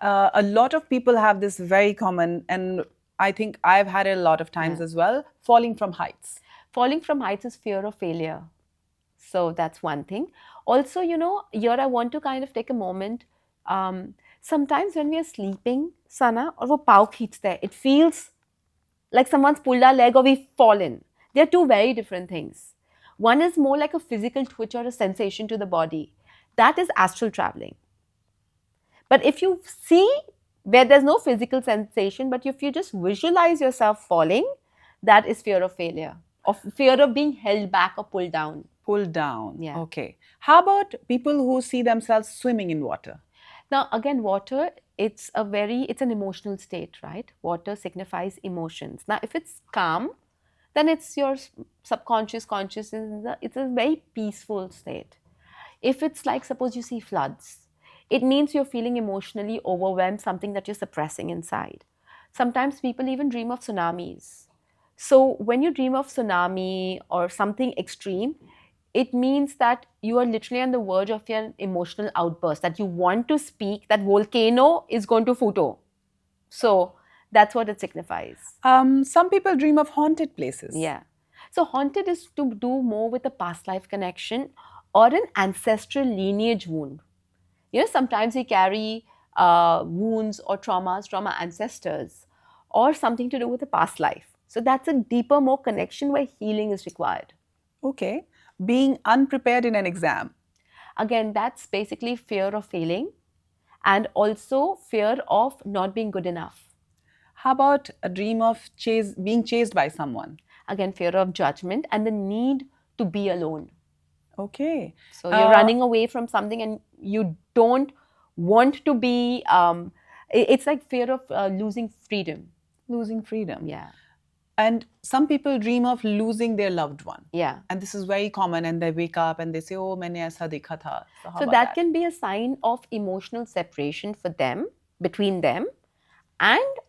A lot of people have this very common, and I think I've had it a lot of times as well, falling from heights. Falling from heights is fear of failure. So that's one thing. Also, here I want to kind of take a moment. Sometimes when we are sleeping, Sana, or wo pav kheenchta hai, it feels like someone's pulled our leg or we've fallen. They are two very different things. One is more like a physical twitch or a sensation to the body. That is astral traveling. But if you see where there's no physical sensation, but if you just visualize yourself falling, that is fear of failure, or fear of being held back or pulled down. Pulled down. Yeah. Okay. How about people who see themselves swimming in water? Now, again, water, it's an emotional state, right? Water signifies emotions. Now, if it's calm, then it's your subconscious consciousness. It's a very peaceful state. If it's like, suppose you see floods, it means you're feeling emotionally overwhelmed, something that you're suppressing inside. Sometimes people even dream of tsunamis. So when you dream of tsunami or something extreme, it means that you are literally on the verge of an emotional outburst, that you want to speak, that volcano is going to futo. So that's what it signifies. Some people dream of haunted places. Yeah. So haunted is to do more with a past life connection or an ancestral lineage wound. Sometimes we carry wounds or traumas from our ancestors or something to do with a past life. So that's a deeper, more connection where healing is required. Okay. Being unprepared in an exam. Again, that's basically fear of failing and also fear of not being good enough. How about a dream of being chased by someone? Again, fear of judgment and the need to be alone. Okay. So you're Uh, running away from something and you don't want to be, it's like fear of losing freedom. Losing freedom. Yeah. And some people dream of losing their loved one. Yeah. And this is very common. And they wake up and they say, oh, maine aisa dekha tha. So, how So about that that? can be a sign of emotional separation for them, between them, and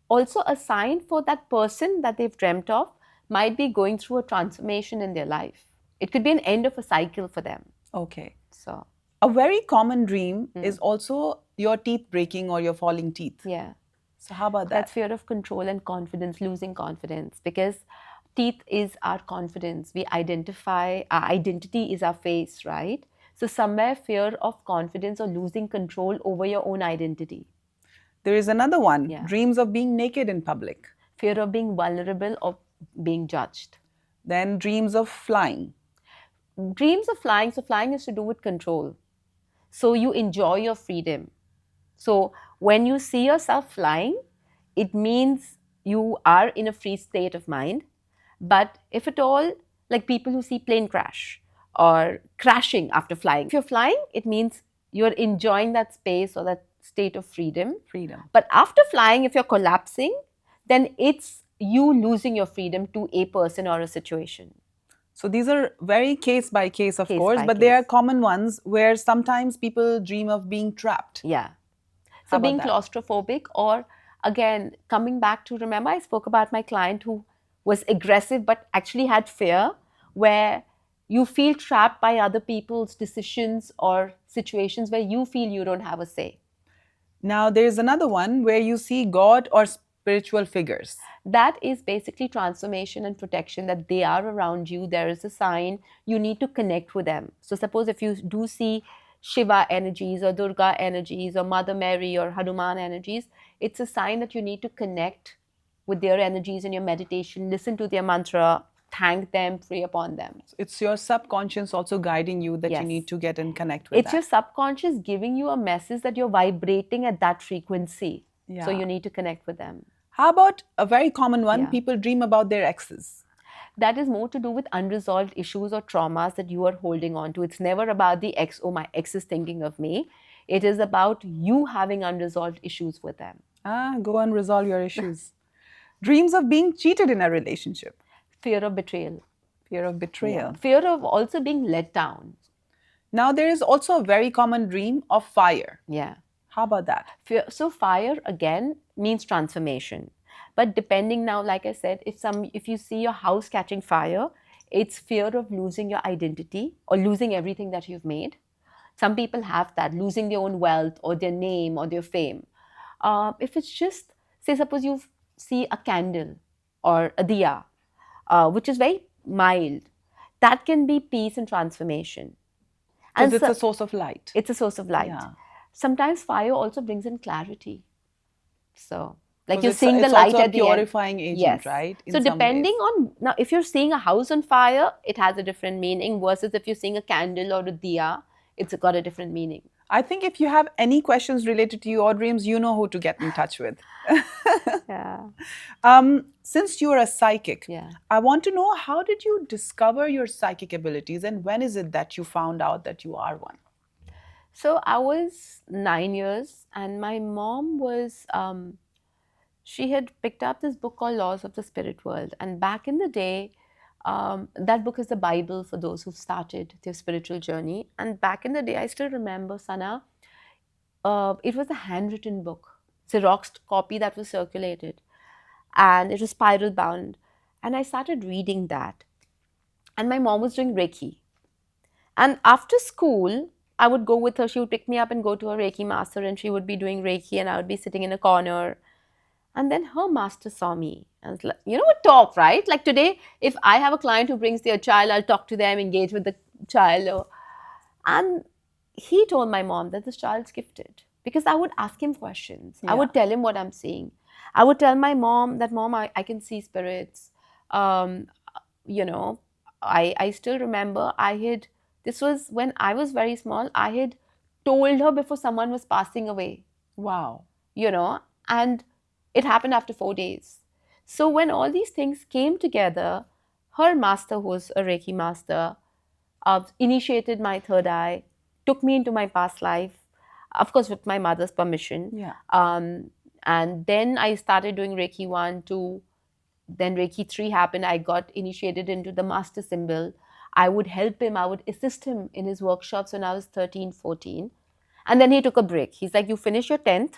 also a sign for that person that they've dreamt of might be going through a transformation in their life. It could be an end of a cycle for them. Okay. So, A very common dream is also your teeth breaking or your falling teeth. yeah. So, how about That's that? fear of control and confidence, losing confidence, because teeth is our confidence. We identify, our identity is our face, right? So, somewhere fear of confidence or losing control over your own identity. There is another one, Yeah. dreams of being naked in public. Fear of being vulnerable or being judged. Then dreams of flying. Dreams of flying, so flying is to do with control. So, you enjoy your freedom. So, when you see yourself flying, it means you are in a free state of mind. But if at all, like people who see plane crash or crashing after flying, if you're flying, it means you're enjoying that space or that state of freedom. Freedom. But after flying, if you're collapsing, then it's you losing your freedom to a person or a situation. So these are very case by case, of Case course, by but they are case. common ones where sometimes people dream of being trapped. Yeah. How So about being that? claustrophobic, or again, coming back to, remember I spoke about my client who was aggressive but actually had fear, where you feel trapped by other people's decisions or situations where you feel you don't have a say. Now, there is another one where you see God or spiritual figures. That is basically transformation and protection, that they are around you. There is a sign you need to connect with them. So, suppose if you do see Shiva energies or Durga energies or Mother Mary or Hanuman energies, it's a sign that you need to connect with their energies in your meditation, listen to their mantra, thank them, pray upon them. It's your subconscious also guiding you that you Yes. need to get and connect with It's your that. subconscious giving you a message that you're vibrating at that frequency. So, Yeah. you need to connect with them. How about a very common one? Yeah. People dream about their exes. That is more to do with unresolved issues or traumas that you are holding on to. It's never about the ex, oh, my ex is thinking of me. It is about you having unresolved issues with them. Go and resolve your issues. Dreams of being cheated in a relationship. Fear of betrayal. Fear of Yeah. betrayal. Fear of also being let down. Now, there is also a very common dream of fire. Yeah. How about that? So fire again means transformation. But depending now, like I said, if you see your house catching fire, it's fear of losing your identity or losing everything that you've made. Some people have that, losing their own wealth or their name or their fame. If it's just, say, suppose you see a candle or a diya, which is very mild, that can be peace and transformation. Because And it's so, a source of light. it's a source of light. Yeah. Sometimes fire also brings in clarity. So, like 'Cause you're seeing the it's light also a at the end. purifying agent, Yes. right? In So, some depending ways. on, now, if you're seeing a house on fire, it has a different meaning, versus if you're seeing a candle or a diya, it's got a different meaning. I think if you have any questions related to your dreams, you know who to get in touch with. Yeah. Since you are a psychic, Yeah. I want to know, how did you discover your psychic abilities and when is it that you found out that you are one? So, I was 9 years, and my mom was, she had picked up this book called Laws of the Spirit World. And back in the day, that book is the Bible for those who've started their spiritual journey. And back in the day, I still remember, Sana, it was a handwritten book, Xerox copy that was circulated, and it was spiral bound. And I started reading that. And my mom was doing Reiki. And after school, I would go with her. She would pick me up and go to a Reiki master, and she would be doing Reiki, and I would be sitting in a corner. And then her master saw me and was like, you know what, talk, right? Like today, if I have a client who brings their child, I'll talk to them, engage with the child. And he told my mom that this child's gifted, because I would ask him questions. I would tell him what I'm seeing. I would tell my mom that, Mom, I can see spirits. Um, you know, I still remember this was when I was very small. I had told her before someone was passing away, Wow. you know, and it happened after 4 days. So when all these things came together, her master, who was a Reiki master, initiated my third eye, took me into my past life, of course, with my mother's permission. Yeah. And then I started doing Reiki 1, 2, then Reiki 3 happened. I got initiated into the master symbol. I would help him, I would assist him in his workshops when I was 13, 14. And then he took a break. He's like, you finish your 10th.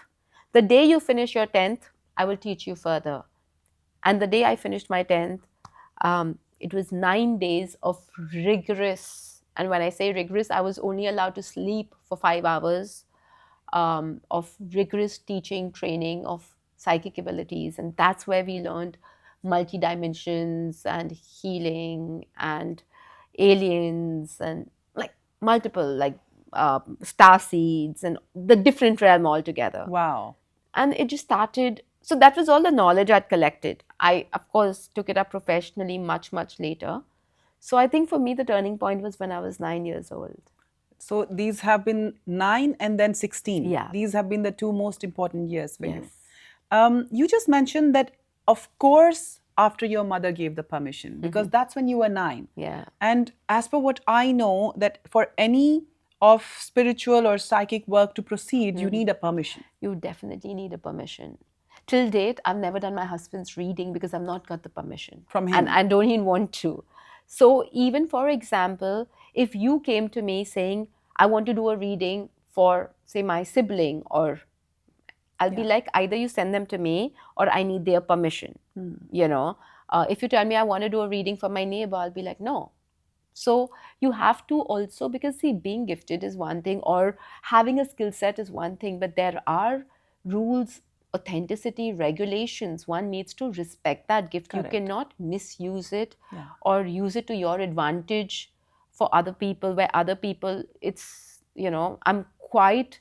The day you finish your 10th, I will teach you further. And the day I finished my 10th, it was 9 days of rigorous. And when I say rigorous, I was only allowed to sleep for 5 hours of rigorous teaching, training of psychic abilities. And that's where we learned multi dimensions and healing and aliens and like multiple, like star seeds and the different realm altogether. Wow. And it just started. So that was all the knowledge I'd collected. I, of course, took it up professionally much, much later. So I think for me, the turning point was when I was 9 years old. So these have been 9 and then 16. Yeah. These have been the two most important years for you. Yes. You just mentioned that, of course, after your mother gave the permission, because that's when you were 9. Yeah. And as per what I know, that for any of spiritual or psychic work to proceed, you need a permission. You definitely need a permission. Till date, I've never done my husband's reading because I've not got the permission From him. and I don't even want to. So even for example, if you came to me saying, I want to do a reading for, say, my sibling, or I'll be like, either you send them to me or I need their permission. You know, if you tell me I want to do a reading for my neighbor, I'll be like, no. So you have to also, because see, being gifted is one thing, or having a skill set is one thing, but there are rules, authenticity, regulations. One needs to respect that gift. Correct. You cannot misuse it or use it to your advantage for other people, where other people, it's, you know, I'm quite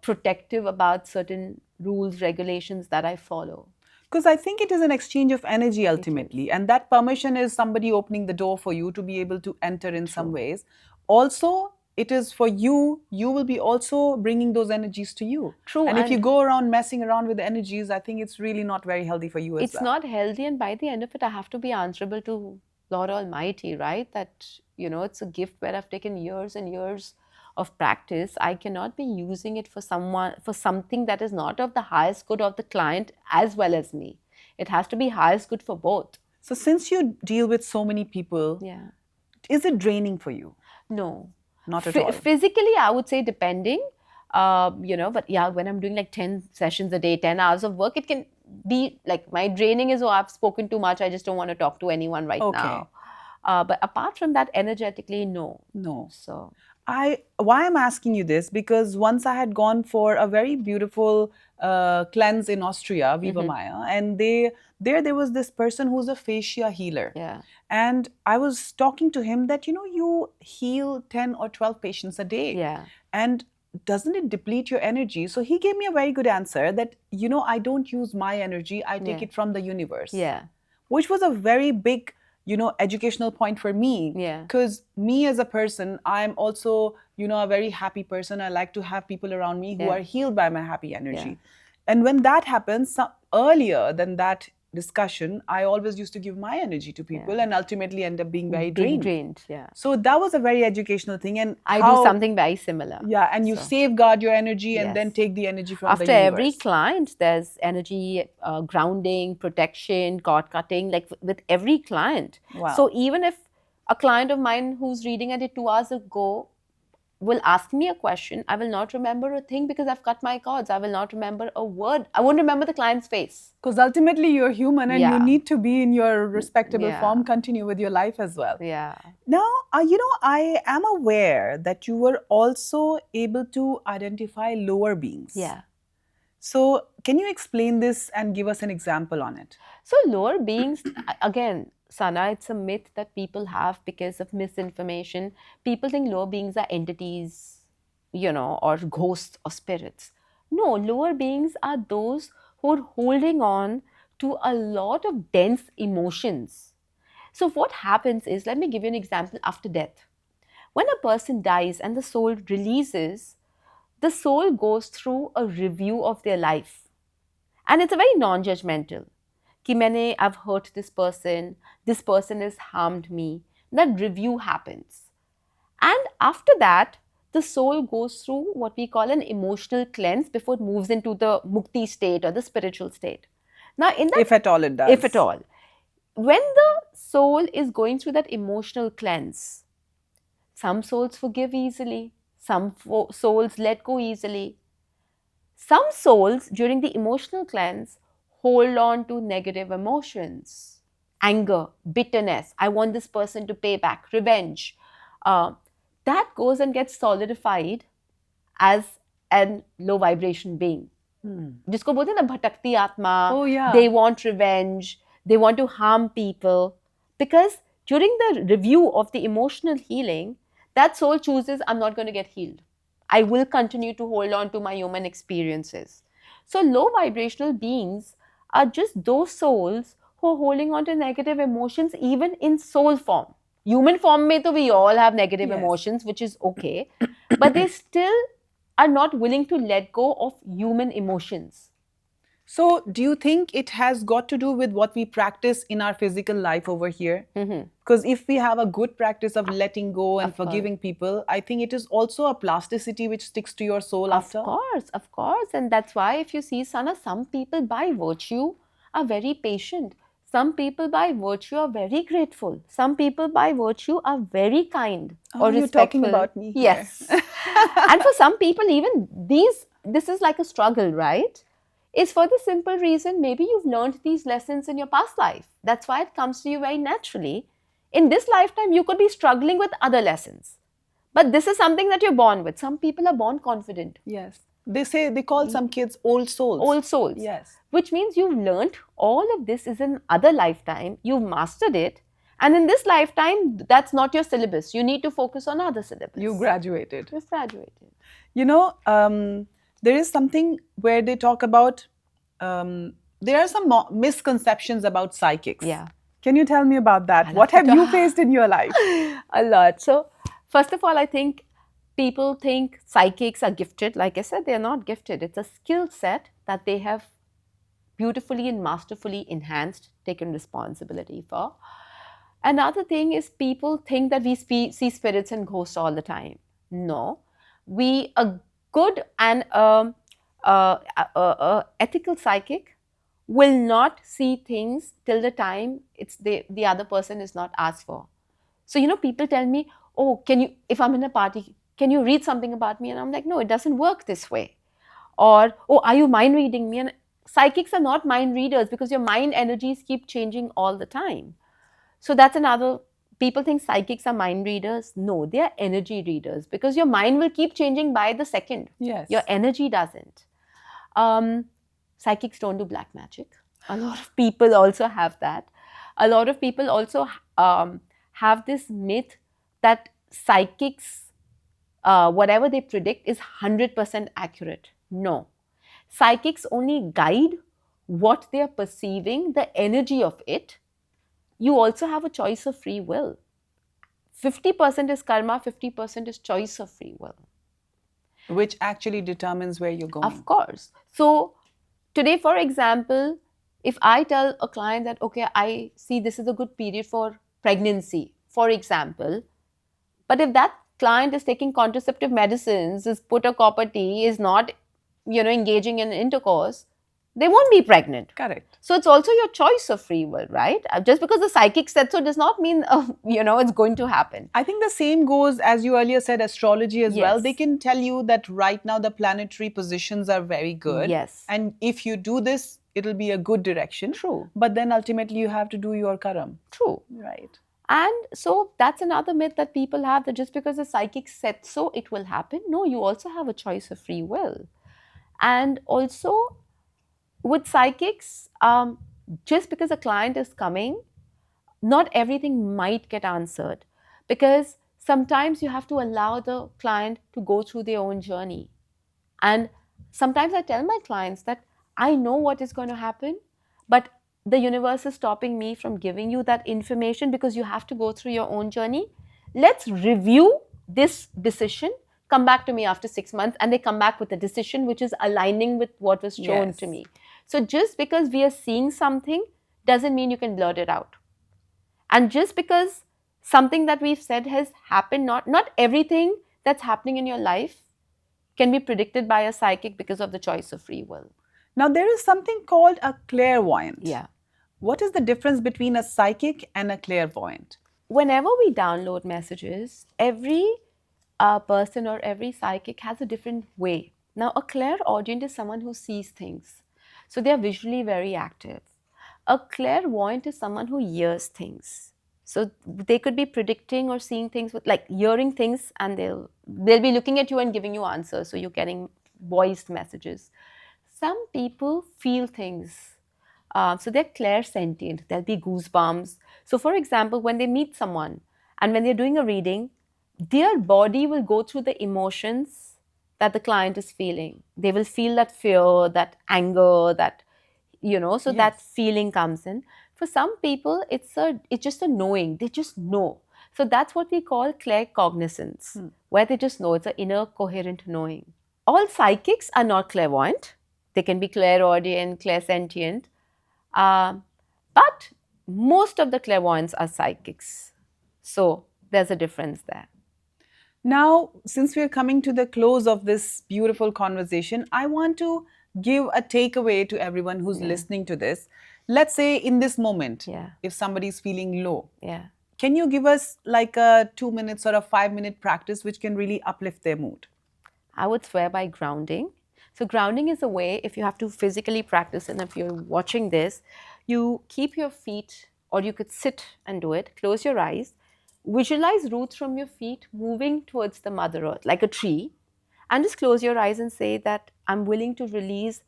protective about certain rules, regulations that I follow. Because I think it is an exchange of energy ultimately. And that permission is somebody opening the door for you to be able to enter in some ways. Also, it is for you, you will be also bringing those energies to you. True. And if you go around messing around with the energies, I think it's really not very healthy for you as It's well. not healthy. And by the end of it, I have to be answerable to Lord Almighty, right? That, you know, it's a gift where I've taken years and years of practice. I cannot be using it for something that is not of the highest good of the client as well as me. It has to be highest good for both. So since you deal with so many people, is it draining for you? No. Not at all. Physically, I would say depending, you know, but yeah, when I'm doing like 10 sessions a day, 10 hours of work, it can be like my draining is, oh, I've spoken too much. I just don't want to talk to anyone right now. But apart from that, energetically, no. No. So why I'm asking you this, because once I had gone for a very beautiful cleanse in Austria, Viva Maya, and there was this person who's a fascia healer. Yeah. And I was talking to him that, you know, you heal 10 or 12 patients a day. Yeah. And doesn't it deplete your energy? So he gave me a very good answer that, you know, I don't use my energy, I take it from the universe. Yeah. Which was a very big, you know, educational point for me. Yeah. Because me as a person, I'm also, you know, a very happy person. I like to have people around me who are healed by my happy energy. And when that happens, earlier than that discussion, I always used to give my energy to people and ultimately end up being very drained. Yeah. So that was a very educational thing. And I do something very similar. Yeah, and you safeguard your energy and then take the energy from the universe. After every client, there's energy grounding, protection, cord cutting, like with every client. Wow. So even if a client of mine who's reading at it 2 hours ago will ask me a question, I will not remember a thing because I've cut my cords. I will not remember a word. I won't remember the client's face. Because ultimately you're human and you need to be in your respectable form, continue with your life as well. Yeah. Now, you know, I am aware that you were also able to identify lower beings. Yeah. So can you explain this and give us an example on it? So lower beings, again, Sana, it's a myth that people have because of misinformation. People think lower beings are entities, you know, or ghosts or spirits. No, lower beings are those who are holding on to a lot of dense emotions. So, what happens is, let me give you an example after death. When a person dies and the soul releases, the soul goes through a review of their life. And it's a very non judgmental. Ki maine, I've hurt this person has harmed me. That review happens. And after that, the soul goes through what we call an emotional cleanse before it moves into the mukti state or the spiritual state. Now, in that, If at all it if at does. all, when the soul is going through that emotional cleanse, some souls forgive easily, some souls let go easily. Some souls during the emotional cleanse hold on to negative emotions, anger, bitterness. I want this person to pay back, revenge. Uh, that goes and gets solidified as an low vibration being. जिसको बोलते हैं ना भटकती आत्मा, Oh, yeah. they want revenge, they want to harm people, because during the review of the emotional healing, that soul chooses, I'm not going to get healed. I will continue to hold on to my human experiences. So low vibrational beings are just those souls who are holding on to negative emotions even in soul form. Human form mein to we all have negative Yes. emotions, which is okay, but they still are not willing to let go of human emotions. So, do you think it has got to do with what we practice in our physical life over here? Because if we have a good practice of letting go and Of course. forgiving people, I think it is also a plasticity which sticks to your soul Of after. course, of course. And that's why, if you see, Sana, some people by virtue are very patient. Some people by virtue are very grateful. Some people by virtue are very kind Oh, or you're respectful. talking about me here. Yes. And for some people, even this is like a struggle, right? Is for the simple reason maybe you've learned these lessons in your past life. That's why it comes to you very naturally. In this lifetime, you could be struggling with other lessons. But this is something that you're born with. Some people are born confident. Yes. They call some kids old souls. Old souls. Yes. Which means you've learned all of this is in other lifetime, you've mastered it, and in this lifetime, that's not your syllabus. You need to focus on other syllabus. You graduated. You've graduated. You know, there is something where they talk about, there are some misconceptions about psychics. Yeah. Can you tell me about that? love What to have you talk. faced in your life? A lot. So, first of all, I think people think psychics are gifted. Like I said, they're not gifted. It's a skill set that they have beautifully and masterfully enhanced, taken responsibility for. Another thing is people think that we see spirits and ghosts all the time. No, a good and ethical psychic will not see things till the time it's the other person is not asked for. So, people tell me, oh, if I'm in a party, can you read something about me? And I'm like, no, it doesn't work this way. Or, oh, are you mind reading me? And psychics are not mind readers because your mind energies keep changing all the time. So that's another, people think psychics are mind readers. No, they are energy readers because your mind will keep changing by the second. Yes. Your energy doesn't. Psychics don't do black magic. A lot of people also have that. A lot of people also have this myth that psychics, whatever they predict is 100% accurate. No. Psychics only guide what they are perceiving, the energy of it. You also have a choice of free will. 50% is karma, 50% is choice of free will. Which actually determines where you're going. Of course. So, today, for example, if I tell a client that, okay, I see this is a good period for pregnancy, for example, but if that client is taking contraceptive medicines, is put a copper T, is not, engaging in intercourse, they won't be pregnant. Correct. So it's also your choice of free will, right? Just because the psychic said so does not mean, it's going to happen. I think the same goes, as you earlier said, astrology as well. Yes. They can tell you that right now the planetary positions are very good. Yes. And if you do this, it'll be a good direction. True. But then ultimately you have to do your karam. True. Right. And so that's another myth that people have, that just because the psychic said so, it will happen. No, you also have a choice of free will. And also, with psychics, just because a client is coming, not everything might get answered, because sometimes you have to allow the client to go through their own journey. And sometimes I tell my clients that I know what is going to happen, but the universe is stopping me from giving you that information because you have to go through your own journey. Let's review this decision. Come back to me after 6 months, and they come back with a decision which is aligning with what was shown to Yes. me. So just because we are seeing something doesn't mean you can blurt it out. And just because something that we've said has happened, not everything that's happening in your life can be predicted by a psychic because of the choice of free will. Now, there is something called a clairvoyant. Yeah. What is the difference between a psychic and a clairvoyant? Whenever we download messages, every person or every psychic has a different way. Now, a clairaudient is someone who sees things, so they are visually very active. A clairvoyant is someone who hears things, so they could be predicting or seeing things with, like, hearing things, and they'll be looking at you and giving you answers. So you're getting voiced messages. Some people feel things, so they're clairsentient. There'll be goosebumps. So, for example, when they meet someone and when they're doing a reading, their body will go through the emotions that the client is feeling. They will feel that fear, that anger, so that Yes. feeling comes in. For some people, it's just a knowing. They just know. So that's what we call claircognizance, where they just know. It's an inner coherent knowing. All psychics are not clairvoyant. They can be clairaudient, clairsentient, um, but most of the clairvoyants are psychics. So there's a difference there. Now, since we're coming to the close of this beautiful conversation, I want to give a takeaway to everyone who's Yeah. listening to this. Let's say in this moment, Yeah. if somebody's feeling low, Yeah. can you give us like a 2 minutes or a 5 minute practice which can really uplift their mood? I would swear by grounding. So, grounding is a way, if you have to physically practice, and if you're watching this, you keep your feet, or you could sit and do it, close your eyes, visualize roots from your feet moving towards the Mother Earth like a tree, and just close your eyes and say that I'm willing to release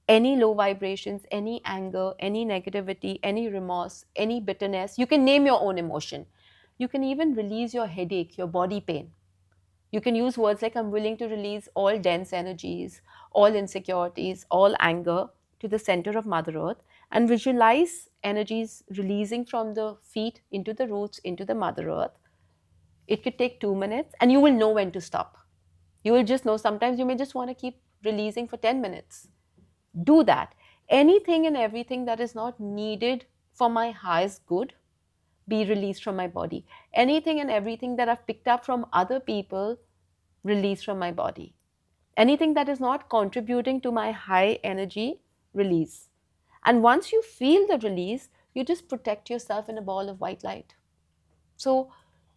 any low vibrations, any anger, any negativity, any remorse, any bitterness. You can name your own emotion. You can even release your headache, your body pain. You can use words like, I'm willing to release all dense energies, all insecurities, all anger to the center of Mother Earth, and visualize energies releasing from the feet into the roots, into the Mother Earth. It could take 2 minutes, and you will know when to stop. You will just know. Sometimes you may just want to keep releasing for 10 minutes. Do that. Anything and everything that is not needed for my highest good, be released from my body. Anything and everything that I've picked up from other people, release from my body. Anything that is not contributing to my high energy, release. And once you feel the release, you just protect yourself in a ball of white light. So,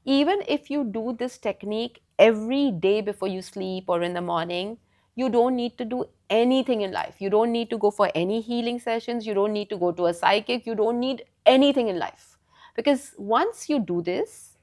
even if you do this technique every day before you sleep or in the morning, you don't need to do anything in life. You don't need to go for any healing sessions. You don't need to go to a psychic. You don't need anything in life. Because once you do this,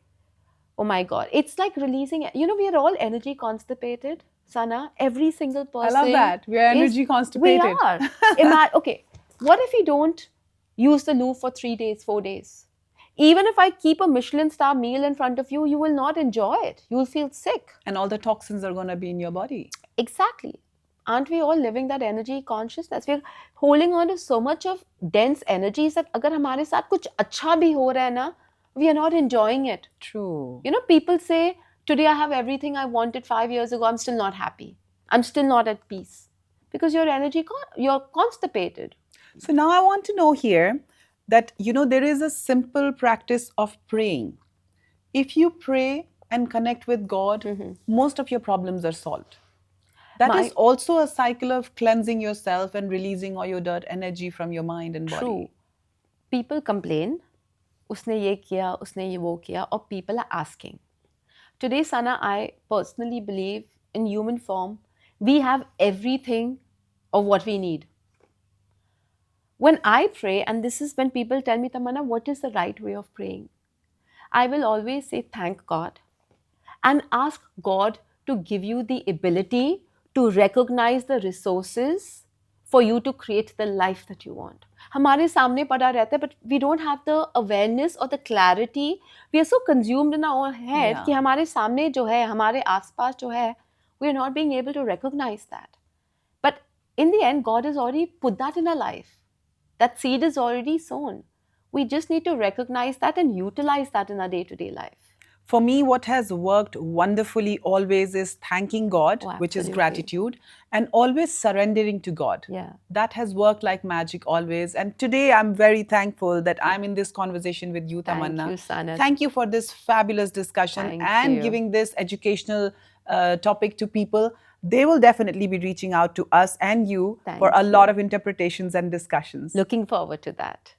oh my God, it's like releasing, we are all energy constipated, Sana. Every single I love person that. We are is, energy we constipated. are. Okay, what if we don't use the loo for 3 days, 4 days? Even if I keep a Michelin star meal in front of you, you will not enjoy it. You will feel sick. And all the toxins are going to be in your body. Exactly. Aren't we all living that energy consciousness? We're holding on to so much of dense energies that अगर हमारे साथ कुछ अच्छा भी हो रहा है ना, we are not enjoying it. True. People say, today I have everything I wanted 5 years ago, I'm still not happy. I'm still not at peace. Because your energy, you're constipated. So now I want to know here that, there is a simple practice of praying. If you pray and connect with God, most of your problems are solved. That is My also a cycle of cleansing yourself and releasing all your dirt energy from your mind and True. body. People complain, उसने ये किया, उसने ये वो किया, or people are asking. Today, Sana, I personally believe in human form, we have everything of what we need. When I pray, and this is when people tell me, Tamanna, what is the right way of praying? I will always say, thank God, and ask God to give you the ability to recognize the resources for you to create the life that you want. हमारे सामने पड़ा रहता है, but we don't have the awareness or the clarity. We are so consumed in our own head Yeah. कि हमारे सामने जो है, हमारे आसपास जो है, we are not being able to recognize that. But in the end, God has already put that in our life. That seed is already sown. We just need to recognize that and utilize that in our day to day life. For me, what has worked wonderfully always is thanking God, Oh, which is absolutely. gratitude, and always surrendering to God. Yeah. That has worked like magic always. And today I'm very thankful that I'm in this conversation with you, Thank Tamanna. you, Sana. Thank you for this fabulous discussion Thank and you. giving this educational topic to people. They will definitely be reaching out to us and you for a Thank lot you. of interpretations and discussions. Looking forward to that.